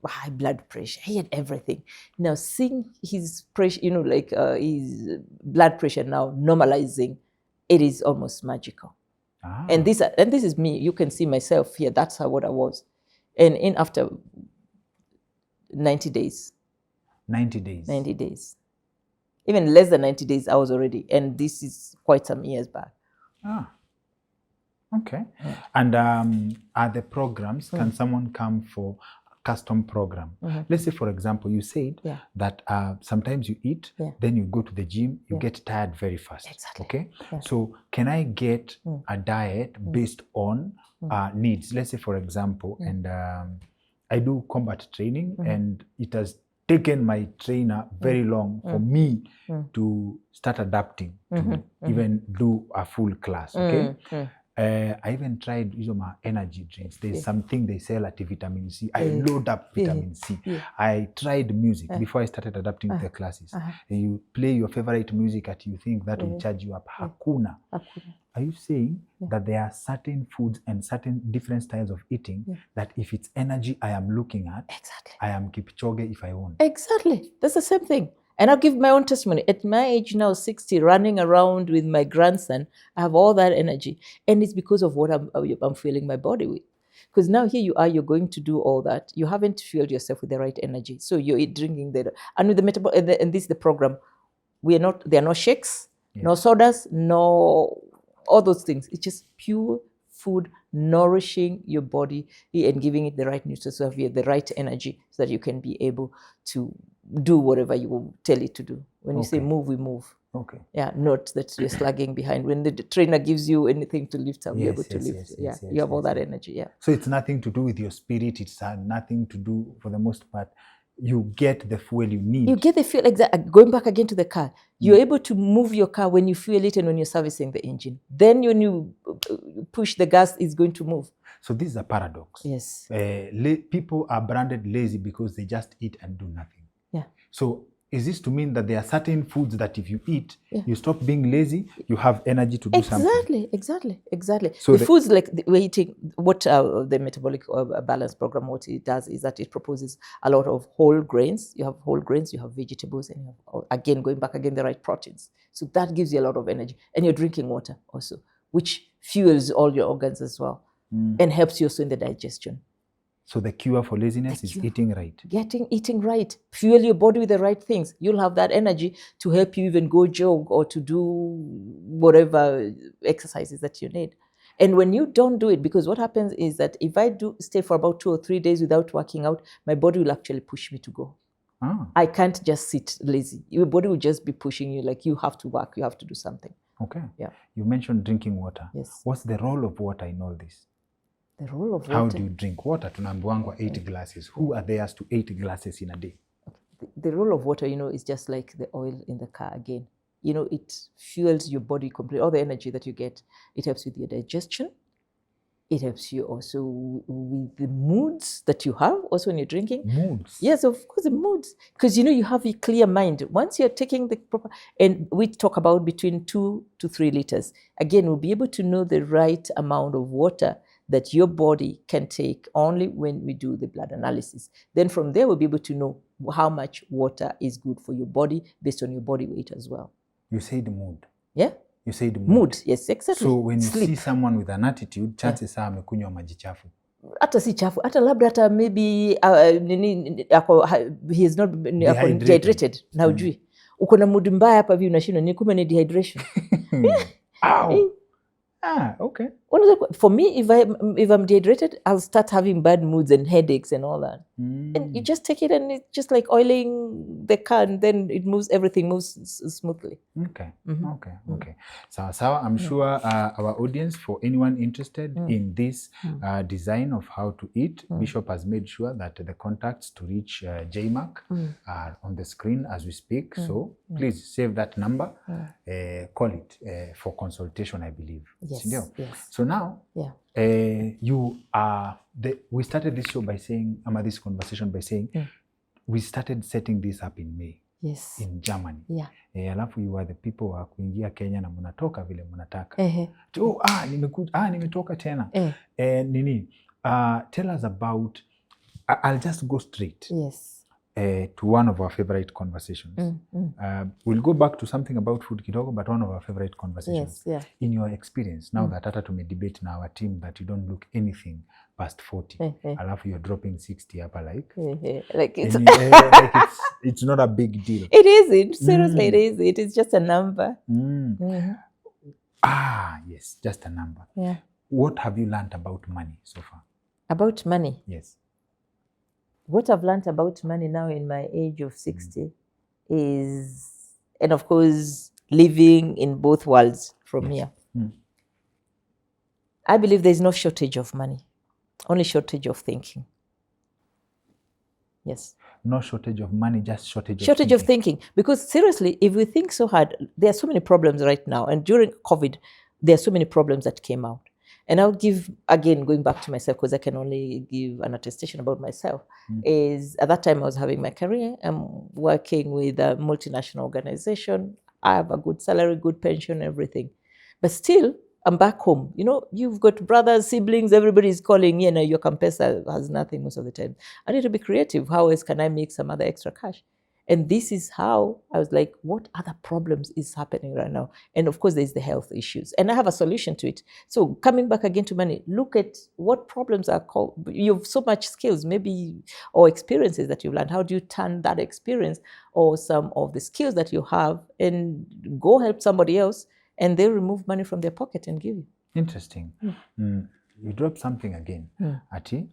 high blood pressure. He had everything. Now, seeing his pressure, his blood pressure now normalizing, it is almost magical. And this is me. You can see myself here. That's what I was. And in after 90 days. 90 days. 90 days. Even less than 90 days, I was already. And this is quite some years back. Okay. And are the programs, can someone come for custom program? Let's say, for example, you said that sometimes you eat, then you go to the gym, you get tired very fast. Exactly. Okay. So can I get a diet based on needs? Let's say, for example, and I do combat training, and it has taken my trainer very long for me to start adapting to even do a full class. Okay. I even tried my energy drinks. There's something they sell at Vitamin C. I load up Vitamin C. I tried music before I started adapting to the classes. You play your favorite music and you think that will charge you up. Hakuna. Are you saying that there are certain foods and certain different styles of eating that if it's energy I am looking at, I am Kipchoge if I want? Exactly. That's the same thing. And I'll give my own testimony. At my age now, 60, running around with my grandson, I have all that energy. And it's because of what I'm filling my body with. Because now here you are, you're going to do all that. You haven't filled yourself with the right energy. So you're drinking that. And with the metabolic, and this is the program, there are no shakes, no sodas, no all those things. It's just pure food nourishing your body and giving it the right nutrients, so you have the right energy, so that you can be able to do whatever you will tell it to do. When you say Okay. move, we move. Okay. Yeah, not that you're slugging behind. When the trainer gives you anything to lift up, you're able to lift. You have all that energy. Yeah. So it's nothing to do with your spirit. It's nothing to do, for the most part, you get the fuel you need. You get the fuel. Going back again to the car, you're able to move your car when you fuel it and when you're servicing the engine. Then when you push the gas, it's going to move. So this is a paradox. Yes. People are branded lazy because they just eat and do nothing. Yeah. So is this to mean that there are certain foods that if you eat, you stop being lazy, you have energy to do something? Exactly. So the foods like we're eating, what the Metabolic Balance Program, what it does is that it proposes a lot of whole grains. You have whole grains, you have vegetables, and you have, again, going back again, the right proteins. So that gives you a lot of energy. And you're drinking water also, which fuels all your organs as well, and helps you also in the digestion. So the cure for laziness is eating right. Eating right. Fuel your body with the right things. You'll have that energy to help you even go jog or to do whatever exercises that you need. And when you don't do it, because what happens is that if I do stay for about 2 or 3 days without working out, my body will actually push me to go. I can't just sit lazy. Your body will just be pushing you, like you have to work, you have to do something. Okay. Yeah. You mentioned drinking water. Yes. What's the role of water in all this? The role of water. How do you drink water? Tunaambiwangwa 8 glasses. Who are theirs to 8 glasses in a day? The role of water, is just like the oil in the car again. It fuels your body completely. All the energy that you get, it helps with your digestion. It helps you also with the moods that you have also when you're drinking. Moods? Yes, of course, the moods. Because, you have a clear mind. Once you're taking the proper, and we talk about between 2 to 3 liters. Again, we'll be able to know the right amount of water that your body can take only when we do the blood analysis. Then from there, we'll be able to know how much water is good for your body based on your body weight as well. You said mood. Yeah? You said mood. Mood, yes, exactly. So when you see someone with an attitude, chances are amekunywa maji chafu. Hata si chafu, hata labda hata maybe he is not dehydrated. Na ujui. Uko na mood mbaya hapa hivi unashindwa ni kumbe ni dehydration. Ow. Okay. For me, if I'm dehydrated, I'll start having bad moods and headaches and all that. And you just take it, and it's just like oiling the car, and then everything moves smoothly. Okay. Okay. So I'm sure our audience, for anyone interested in this design of how to eat, Bishop has made sure that the contacts to reach Jayne Mark are on the screen as we speak. So please save that number, call it for consultation, I believe. Yes. So now, you are we started this show by saying, this conversation by saying, we started setting this up in May. Yes. In Germany. Yeah. Alafu you are the people wa kuingia Kenya na mnatoka vile mnataka. Nimetoka tena. Tell us about, I'll just go straight. Yes. To one of our favorite conversations. We'll go back to something about food kidogo, but one of our favorite conversations. Yes, yeah. In your experience, now that hata tume debate na our team that you don't look anything past 40. Alafu you're dropping 60 up, like it's not a big deal. It isn't. Seriously, it is. It is just a number. Yes, just a number. Yeah. What have you learned about money so far? About money? Yes. What I've learned about money now in my age of 60 is, and of course, living in both worlds from here. I believe there's no shortage of money, only shortage of thinking. Yes. No shortage of money, just shortage of thinking. Because seriously, if we think so hard, there are so many problems right now. And during COVID, there are so many problems that came out. And I'll give, again, going back to myself, because I can only give an attestation about myself, is at that time I was having my career. I'm working with a multinational organization. I have a good salary, good pension, everything. But still, I'm back home. You've got brothers, siblings, everybody's calling, your Campesa has nothing most of the time. I need to be creative. How else can I make some other extra cash? And this is how I was like, what other problems is happening right now? And of course, there's the health issues. And I have a solution to it. So coming back again to money, look at what problems are called. You have so much skills, maybe, or experiences that you've learned. How do you turn that experience or some of the skills that you have and go help somebody else, and they'll remove money from their pocket and give you? Interesting. You dropped something again, Ati.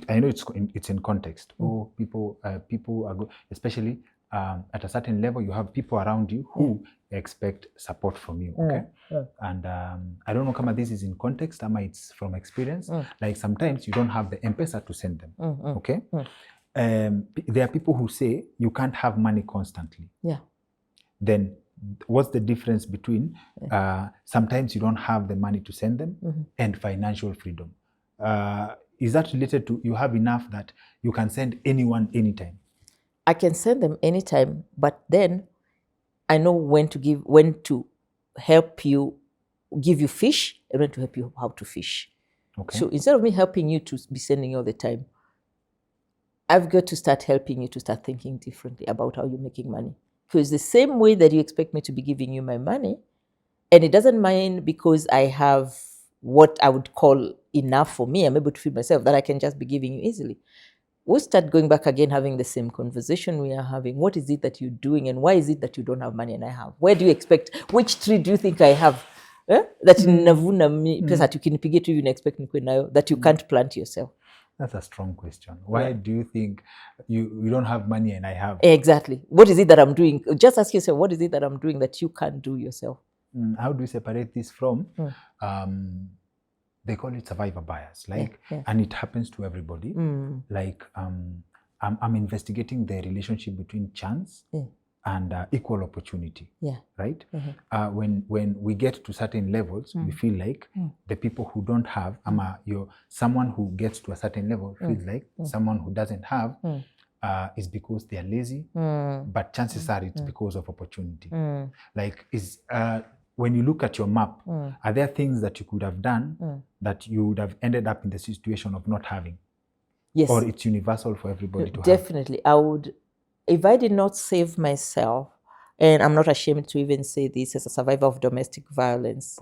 I know it's in context. People are good, especially at a certain level. You have people around you who expect support from you. Okay, and I don't know kama this is in context, ama it's from experience. Like sometimes you don't have the M-Pesa to send them. Okay, there are people who say you can't have money constantly. Yeah. Then what's the difference between sometimes you don't have the money to send them and financial freedom? Is that related to you have enough that you can send anyone anytime? I can send them anytime, but then I know when to help you, give you fish, and when to help you how to fish. Okay. So instead of me helping you to be sending you all the time, I've got to start helping you to start thinking differently about how you're making money. Because the same way that you expect me to be giving you my money, and it doesn't mind because I have what I would call enough for me, I'm able to feed myself, that I can just be giving you easily. We'll start going back again, having the same conversation we are having. What is it that you're doing, and why is it that you don't have money and I have? Where do you expect, which tree do you think I have? That navuna pesa tukinipigia tu hivi expect nikuwe nayo, that you can't plant yourself. That's a strong question. Why do you think you don't have money and I have? Exactly. What is it that I'm doing? Just ask yourself, what is it that I'm doing that you can't do yourself? How do you separate this from, they call it survivor bias, like, and it happens to everybody. Like, I'm investigating the relationship between chance and equal opportunity. Right? When we get to certain levels, we feel like the people who don't have, someone who gets to a certain level feels like someone who doesn't have is because they are lazy, but chances are it's because of opportunity. Like, when you look at your map, are there things that you could have done that you would have ended up in the situation of not having? Yes. Or it's universal for everybody to have? Definitely. I would, if I did not save myself, and I'm not ashamed to even say this as a survivor of domestic violence,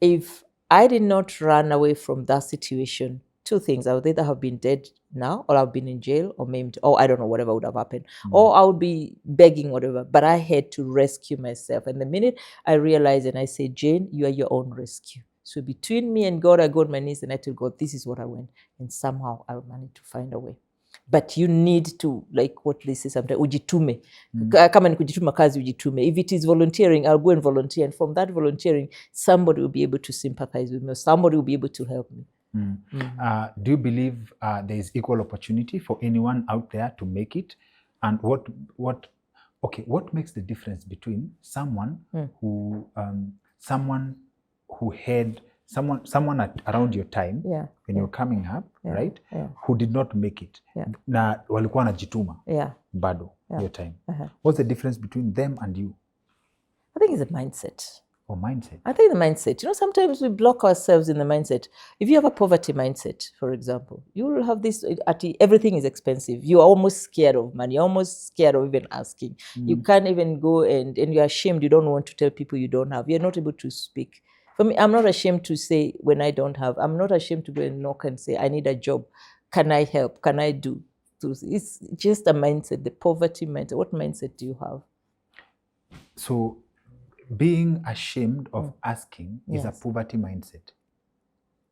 if I did not run away from that situation, two things: I would either have been dead now, or I've been in jail, or maimed, or I don't know, whatever would have happened, or I would be begging, whatever. But I had to rescue myself. And the minute I realized and I said, Jane, you are your own rescue. So between me and God, I go on my knees and I tell God, this is what I want. And somehow I managed to find a way. But you need to, like what they say sometimes, ujitume. Kama ni kujituma kazi, ujitume. If it is volunteering, I'll go and volunteer. And from that volunteering, somebody will be able to sympathize with me, or somebody will be able to help me. Do you believe there is equal opportunity for anyone out there to make it? And what makes the difference between someone who had someone around your time when you're coming up, right? Who did not make it. Na walikuwa wanajituma bado your time. What's the difference between them and you? I think it's a mindset. Or mindset? I think the mindset. You know, sometimes we block ourselves in the mindset. If you have a poverty mindset, for example, you will have this, everything is expensive. You are almost scared of money. You're almost scared of even asking. You can't even go and you're ashamed. You don't want to tell people you don't have. You're not able to speak. For me, I'm not ashamed to say when I don't have. I'm not ashamed to go and knock and say, I need a job. Can I help? Can I do? It's just a mindset, the poverty mindset. What mindset do you have? So being ashamed of asking is a poverty mindset.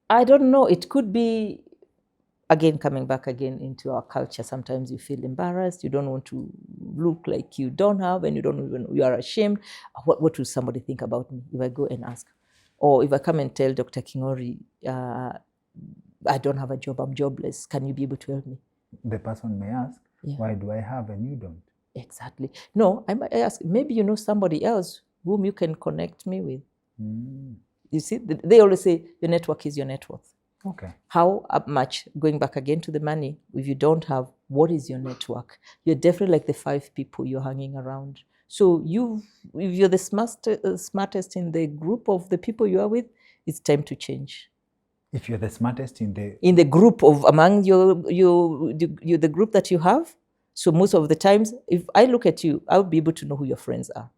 I don't know. It could be, again, coming back again into our culture. Sometimes you feel embarrassed. You don't want to look like you don't have, and you are ashamed. What will somebody think about me if I go and ask? Or if I come and tell Dr. Kingori, I don't have a job, I'm jobless. Can you be able to help me? The person may ask, why do I have and you don't? Exactly. No, I might ask, maybe you know somebody else whom you can connect me with. You see, they always say your network is your net worth. Okay. How much, going back again to the money, if you don't have, what is your network? You're definitely like the 5 people you're hanging around. So if you're the smartest in the group of the people you are with, it's time to change. If you're the smartest in the group of among the group that you have, so most of the times, if I look at you, I'll be able to know who your friends are.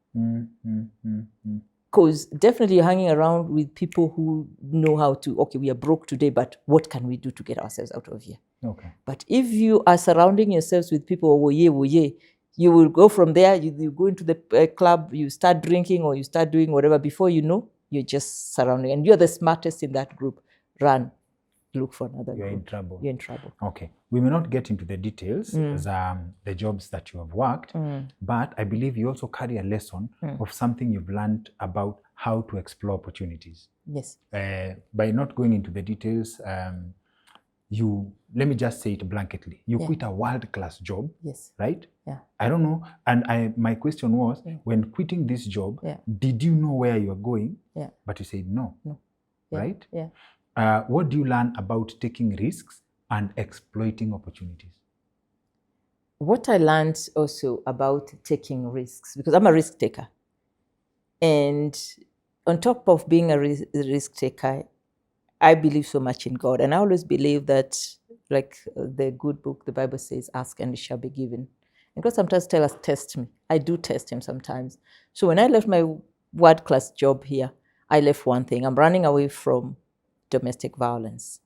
Because definitely you're hanging around with people who know how to, okay, we are broke today, but what can we do to get ourselves out of here? Okay. But if you are surrounding yourselves with people, woye, you will go from there, you go into the club, you start drinking or you start doing whatever. Before you know, you're just surrounding, and you're the smartest in that group, run, look for another You're group. in trouble. You're in trouble. Okay. We may not get into the details as the jobs that you have worked, but I believe you also carry a lesson of something you've learned about how to explore opportunities. Yes. By not going into the details, let me just say it blanketly. You quit a world-class job, Yes. right? Yeah. I don't know. And my question was, when quitting this job, did you know where you are going? Yeah. But you said no. Yeah. Right? Yeah. What do you learn about taking risks and exploiting opportunities? What I learned also about taking risks, because I'm a risk taker. And on top of being a risk taker, I believe so much in God. And I always believe that, like the good book, the Bible says, ask and it shall be given. And God sometimes tells us, test me. I do test him sometimes. So when I left my world-class job here, I left one thing. I'm running away from domestic violence.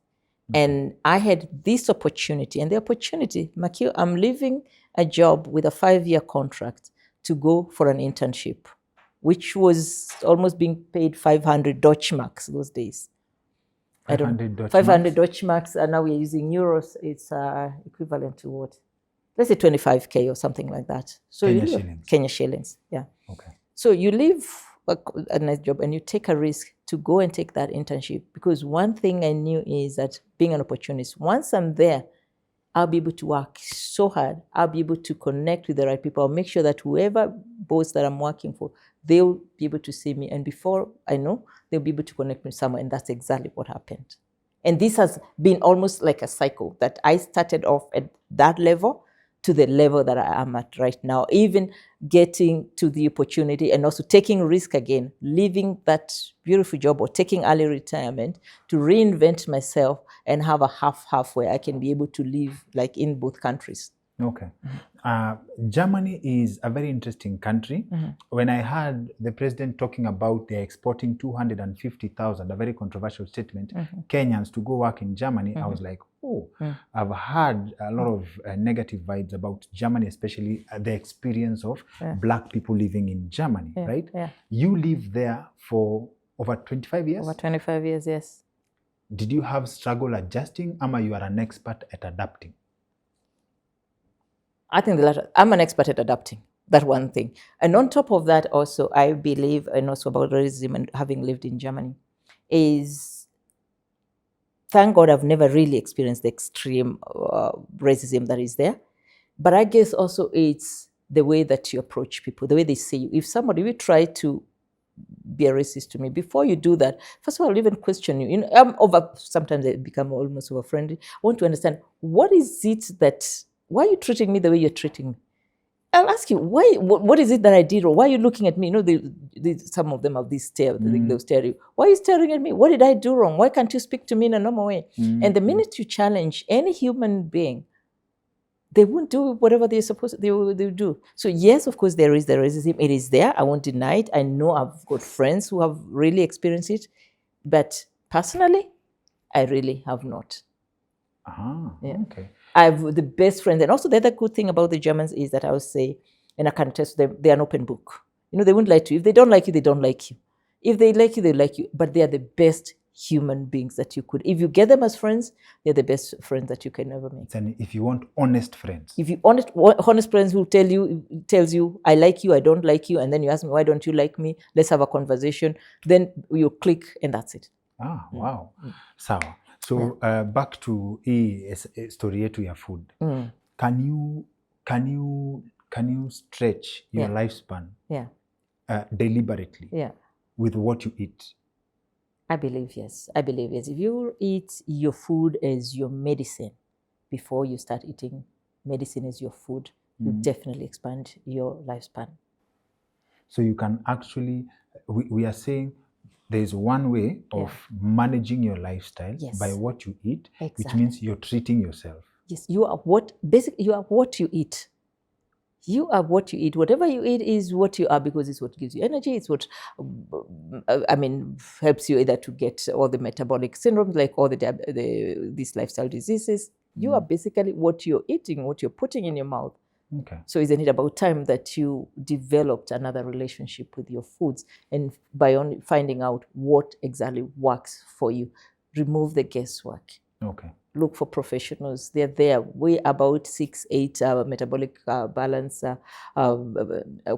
And I had this opportunity. And the opportunity, Makio, I'm leaving a job with a 5-year contract to go for an internship, which was almost being paid 500 Deutschmarks those days. 500 Deutschmarks? 500 Deutschmarks, and now we're using euros. It's equivalent to what? Let's say 25K or something like that. So Kenya shillings. Kenya shillings, yeah. Okay. So you leave a nice job and you take a risk to go and take that internship, because one thing I knew is that being an opportunist, once I'm there, I'll be able to work so hard. I'll be able to connect with the right people. I'll make sure that whoever boss that I'm working for, they'll be able to see me. And before I know, they'll be able to connect me with someone. And that's exactly what happened. And this has been almost like a cycle that I started off at that level to the level that I am at right now, even getting to the opportunity and also taking risk again, leaving that beautiful job or taking early retirement to reinvent myself and have a half where I can be able to live like in both countries. Okay. Germany is a very interesting country. When I heard the president talking about they're exporting 250,000, a very controversial statement, Kenyans to go work in Germany, I was like, oh, I've heard a lot of negative vibes about Germany, especially the experience of Black people living in Germany, right? Yeah. You lived there for over 25 years? Over 25 years, yes. Did you have struggle adjusting, or you are an expert at adapting? I think the latter. I'm an expert at adapting. That one thing. And on top of that also, I believe, and also about racism and having lived in Germany, is thank God I've never really experienced the extreme racism that is there. But I guess also it's the way that you approach people, the way they say you. If somebody will try to be a racist to me, before you do that, first of all, I'll even question you. Sometimes I become almost over friendly. I want to understand, why are you treating me the way you're treating me? I'll ask you, why? What is it that I did, or why are you looking at me? Some of them have this stare. They'll stare at you. Why are you staring at me? What did I do wrong? Why can't you speak to me in a normal way? And the minute you challenge any human being, they won't do whatever they're supposed to. They will do. So yes, of course, there is the racism. It is there. I won't deny it. I know I've got friends who have really experienced it, but personally, I really have not. Okay. I have the best friends. And also the other good thing about the Germans is that I would say, and I can attest to them, they're an open book. They won't lie to you. If they don't like you, they don't like you. If they like you, they like you. But they are the best human beings that you could. If you get them as friends, they're the best friends that you can ever make. And if you want honest friends. If you honest friends who tells you, I like you, I don't like you, and then you ask me, why don't you like me? Let's have a conversation. Then you click and that's it. Wow. Sawa. So back to story yetu ya food. Can you stretch your lifespan deliberately with what you eat? I believe yes. If you eat your food as your medicine before you start eating medicine as your food, you definitely expand your lifespan. So you can actually, we are saying, there's one way of managing your lifestyle by what you eat, which means you're treating yourself. Yes, you are what you eat. You are what you eat. Whatever you eat is what you are, because it's what gives you energy. It's what, helps you either to get all the metabolic syndromes, like all these lifestyle diseases. You are basically what you're eating, what you're putting in your mouth. Okay. So isn't it about time that you developed another relationship with your foods, and by only finding out what exactly works for you, remove the guesswork. Okay. Look for professionals. They're there. We about 6-8 metabolic balance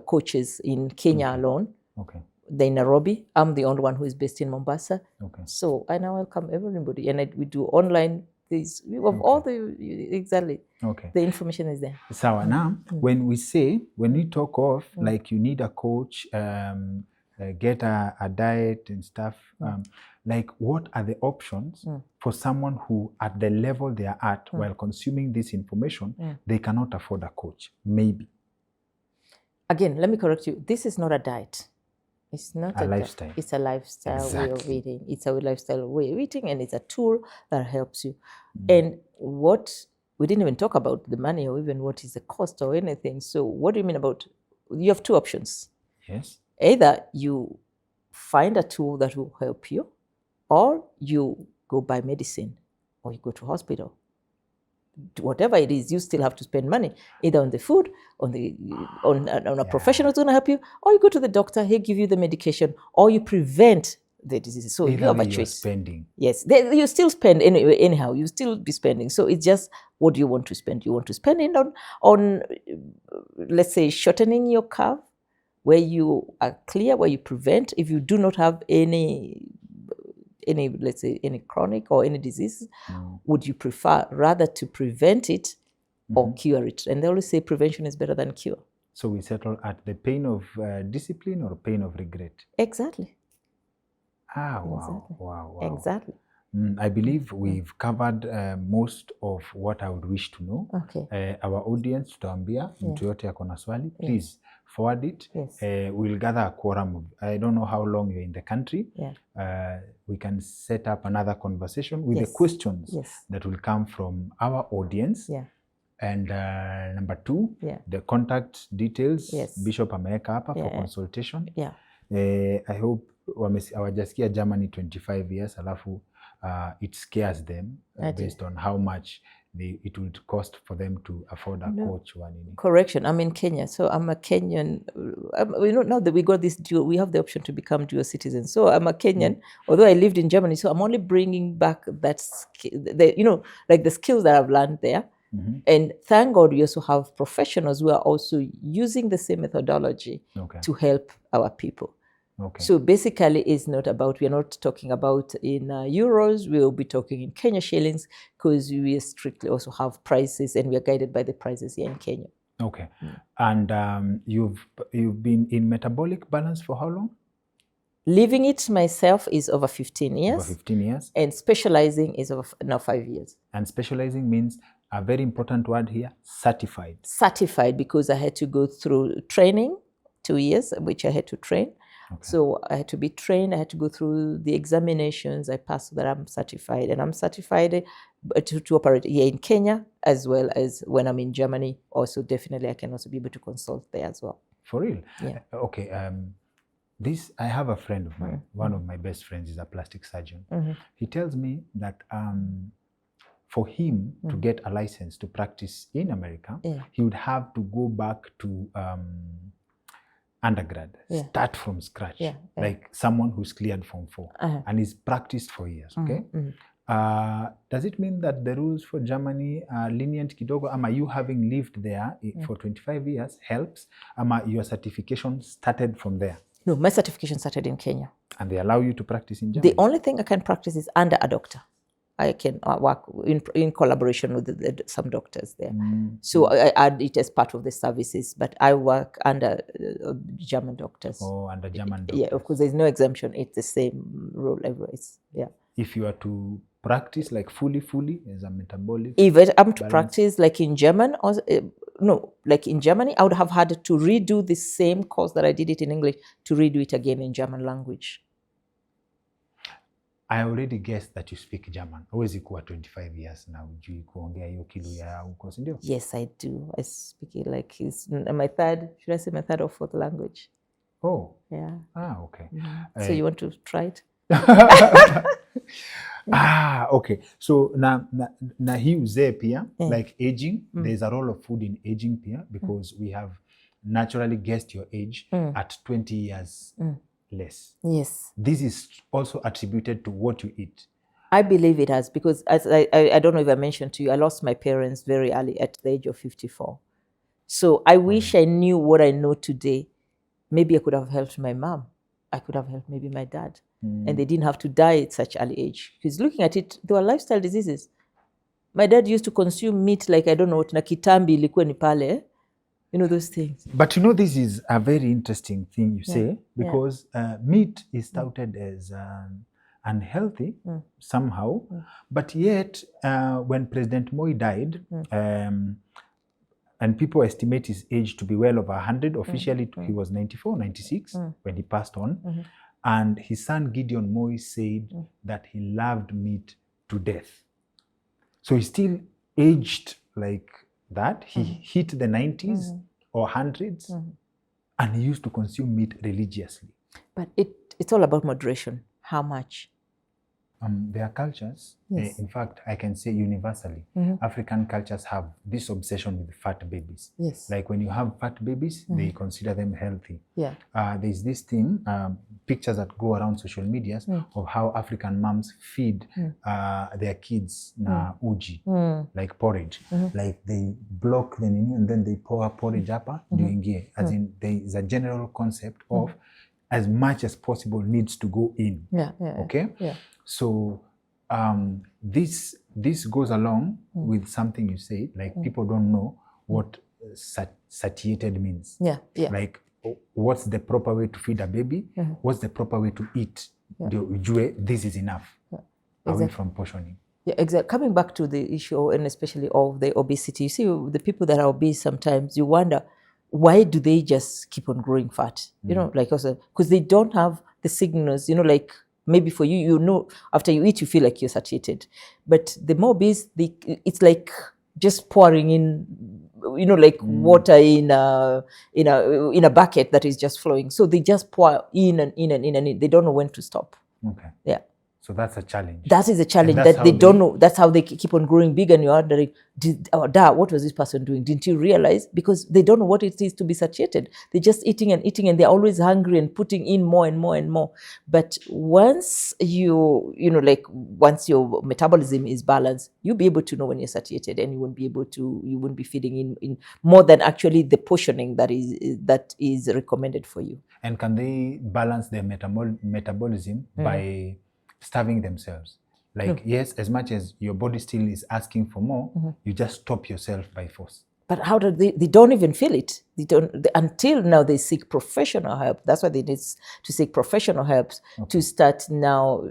coaches in Kenya alone. Okay. They're in Nairobi. I'm the only one who is based in Mombasa. Okay. So I now welcome everybody, and we do online. We have all the exactly. Okay. The information is there. So now, when we talk of like you need a coach, get a diet and stuff, like what are the options for someone who at the level they are at while consuming this information, they cannot afford a coach, maybe? Again, let me correct you. This is not a diet. It's not a lifestyle. It's a lifestyle way of eating. It's a lifestyle way of eating, and it's a tool that helps you. And what we didn't even talk about the money or even what is the cost or anything. So what do you mean about, you have two options. Yes. Either you find a tool that will help you, or you go buy medicine, or you go to hospital. Whatever it is, you still have to spend money, either on the food, on a professional who's going to help you, or you go to the doctor, he'll give you the medication, or you prevent the disease. So you have a choice. Spending. Yes, you still spend anyway, anyhow, you still be spending. So it's just, what do you want to spend? You want to spend it on let's say, shortening your curve, where you are clear, where you prevent. If you do not have any, let's say, any chronic or any disease, would you prefer rather to prevent it or cure it? And they always say prevention is better than cure. So we settle at the pain of discipline or pain of regret? Exactly. Ah, wow, Exactly. wow. Exactly. I believe we've covered most of what I would wish to know. Okay. Our audience, tutaambia mtu yote ako na swali, please forward it. Yes. We'll gather a quorum. I don't know how long you're in the country. We can set up another conversation with the questions that will come from our audience. And number two, the contact details. Bishop ameweka hapa for consultation. I hope hawajasikia Germany 25 years alafu it scares them based on how much it would cost for them to afford a coach. Correction, I'm in Kenya, so I'm a Kenyan. Now that we got this dual, we have the option to become dual citizens. So I'm a Kenyan, although I lived in Germany, so I'm only bringing back that, like the skills that I've learned there. And thank God we also have professionals who are also using the same methodology to help our people. So basically, it's not about, we're not talking about in euros, we'll be talking in Kenya shillings, because we strictly also have prices and we are guided by the prices here in Kenya. Okay. And you've been in metabolic balance for how long? Living it myself is over 15 years. Over 15 years. And specializing is over now 5 years. And specializing means, a very important word here, certified. Certified, because I had to go through training, 2 years, which I had to train. So I had to be trained, I had to go through the examinations, I passed so that I'm certified. And I'm certified to operate here in Kenya, as well as when I'm in Germany. Also, definitely, I can also be able to consult there as well. For real? Yeah. Okay. I have a friend of mine, one of my best friends is a plastic surgeon. He tells me that for him to get a license to practice in America, he would have to go back to undergrad, start from scratch, like someone who's cleared Form 4 and is practiced for years. Okay. Does it mean that the rules for Germany are lenient kidogo? Ama you having lived there for 25 years helps? Ama your certification started from there? No, my certification started in Kenya. And they allow you to practice in Germany? The only thing I can practice is under a doctor. I can work in collaboration with some doctors there. So I add it as part of the services, but I work under German doctors. Oh, under German doctors. Yeah, of course, there's no exemption. It's the same rule everywhere. If you are to practice like fully as a metabolic, if I'm to practice like in German, or like in Germany, I would have had to redo the same course that I did it in English, to redo it again in German language. I already guessed that you speak German. Huwezi kuwa 25 years now, hujui kuongea hiyo Kiluya huko, si ndio? Yes, I do. I speak it like it's my third, should I say my third or fourth language? Oh. Yeah. Okay. So you want to try it? Okay. So na hii uzee pia, Yeah. like aging, there's a role of food in aging pia, because we have naturally guessed your age at 20 years less. Yes. This is also attributed to what you eat. I believe it has, because as I don't know if I mentioned to you, I lost my parents very early at the age of 54. So I wish I knew what I know today. Maybe I could have helped my mom. I could have helped maybe my dad. And they didn't have to die at such early age. Because looking at it, there were lifestyle diseases. My dad used to consume meat like, I don't know, na kitambi ilikuwa ni pale. You know, those things. But you know, this is a very interesting thing you say, because meat is touted as unhealthy somehow. But yet, when President Moi died, and people estimate his age to be well over 100, officially he was 94, 96 when he passed on. And his son Gideon Moi said that he loved meat to death. So he still aged like that. He hit the 90s or 100s, and he used to consume meat religiously. But it's all about moderation. How much? There are cultures, in fact, I can say universally, African cultures have this obsession with fat babies. Yes. Like when you have fat babies, they consider them healthy. Yeah. There's this thing, pictures that go around social medias of how African moms feed their kids na uji, like porridge. Like they block the nini and then they pour porridge up during year. As in, there is a general concept of as much as possible needs to go in. Okay? Yeah. So this goes along with something you said, like people don't know what satiated means. Yeah. Like what's the proper way to feed a baby? What's the proper way to eat? This is enough. Away from portioning. Yeah, exactly. Coming back to the issue, and especially of the obesity, you see the people that are obese, sometimes you wonder, why do they just keep on growing fat? You know, like also, because they don't have the signals, you know, like maybe for you, you know, after you eat, you feel like you're satiated. But the more obese, it's like just pouring in, you know, like water in a bucket that is just flowing. So they just pour in and in and in and in. They don't know when to stop. Okay. Yeah. So that's a challenge. That is a challenge that they don't know. That's how they keep on growing big, and you're wondering, Dad, what was this person doing? Didn't you realize? Because they don't know what it is to be satiated. They're just eating and eating, and they're always hungry and putting in more and more and more. But once once your metabolism is balanced, you'll be able to know when you're satiated, and you won't be feeding in more than actually the portioning that is recommended for you. And can they balance their metabolism by starving themselves? Like, yes, as much as your body still is asking for more, you just stop yourself by force. But how do they don't even feel it. Until now they seek professional help. That's why they need to seek professional help to start now,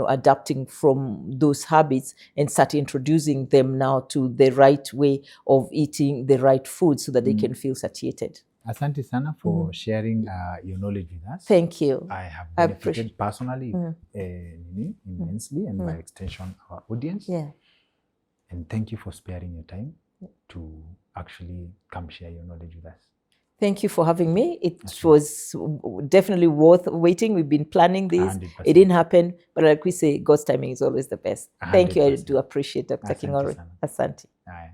adapting from those habits and start introducing them now to the right way of eating the right food so that they can feel satiated. Asante sana for sharing your knowledge with us. Thank you. I have benefited personally immensely, and by extension our audience. Yeah. And thank you for sparing your time to actually come share your knowledge with us. Thank you for having me. It was definitely worth waiting. We've been planning this. 100%. It didn't happen, but like we say, God's timing is always the best. Thank you. I 100%. do appreciate Dr. Kingori. Asante. Aye.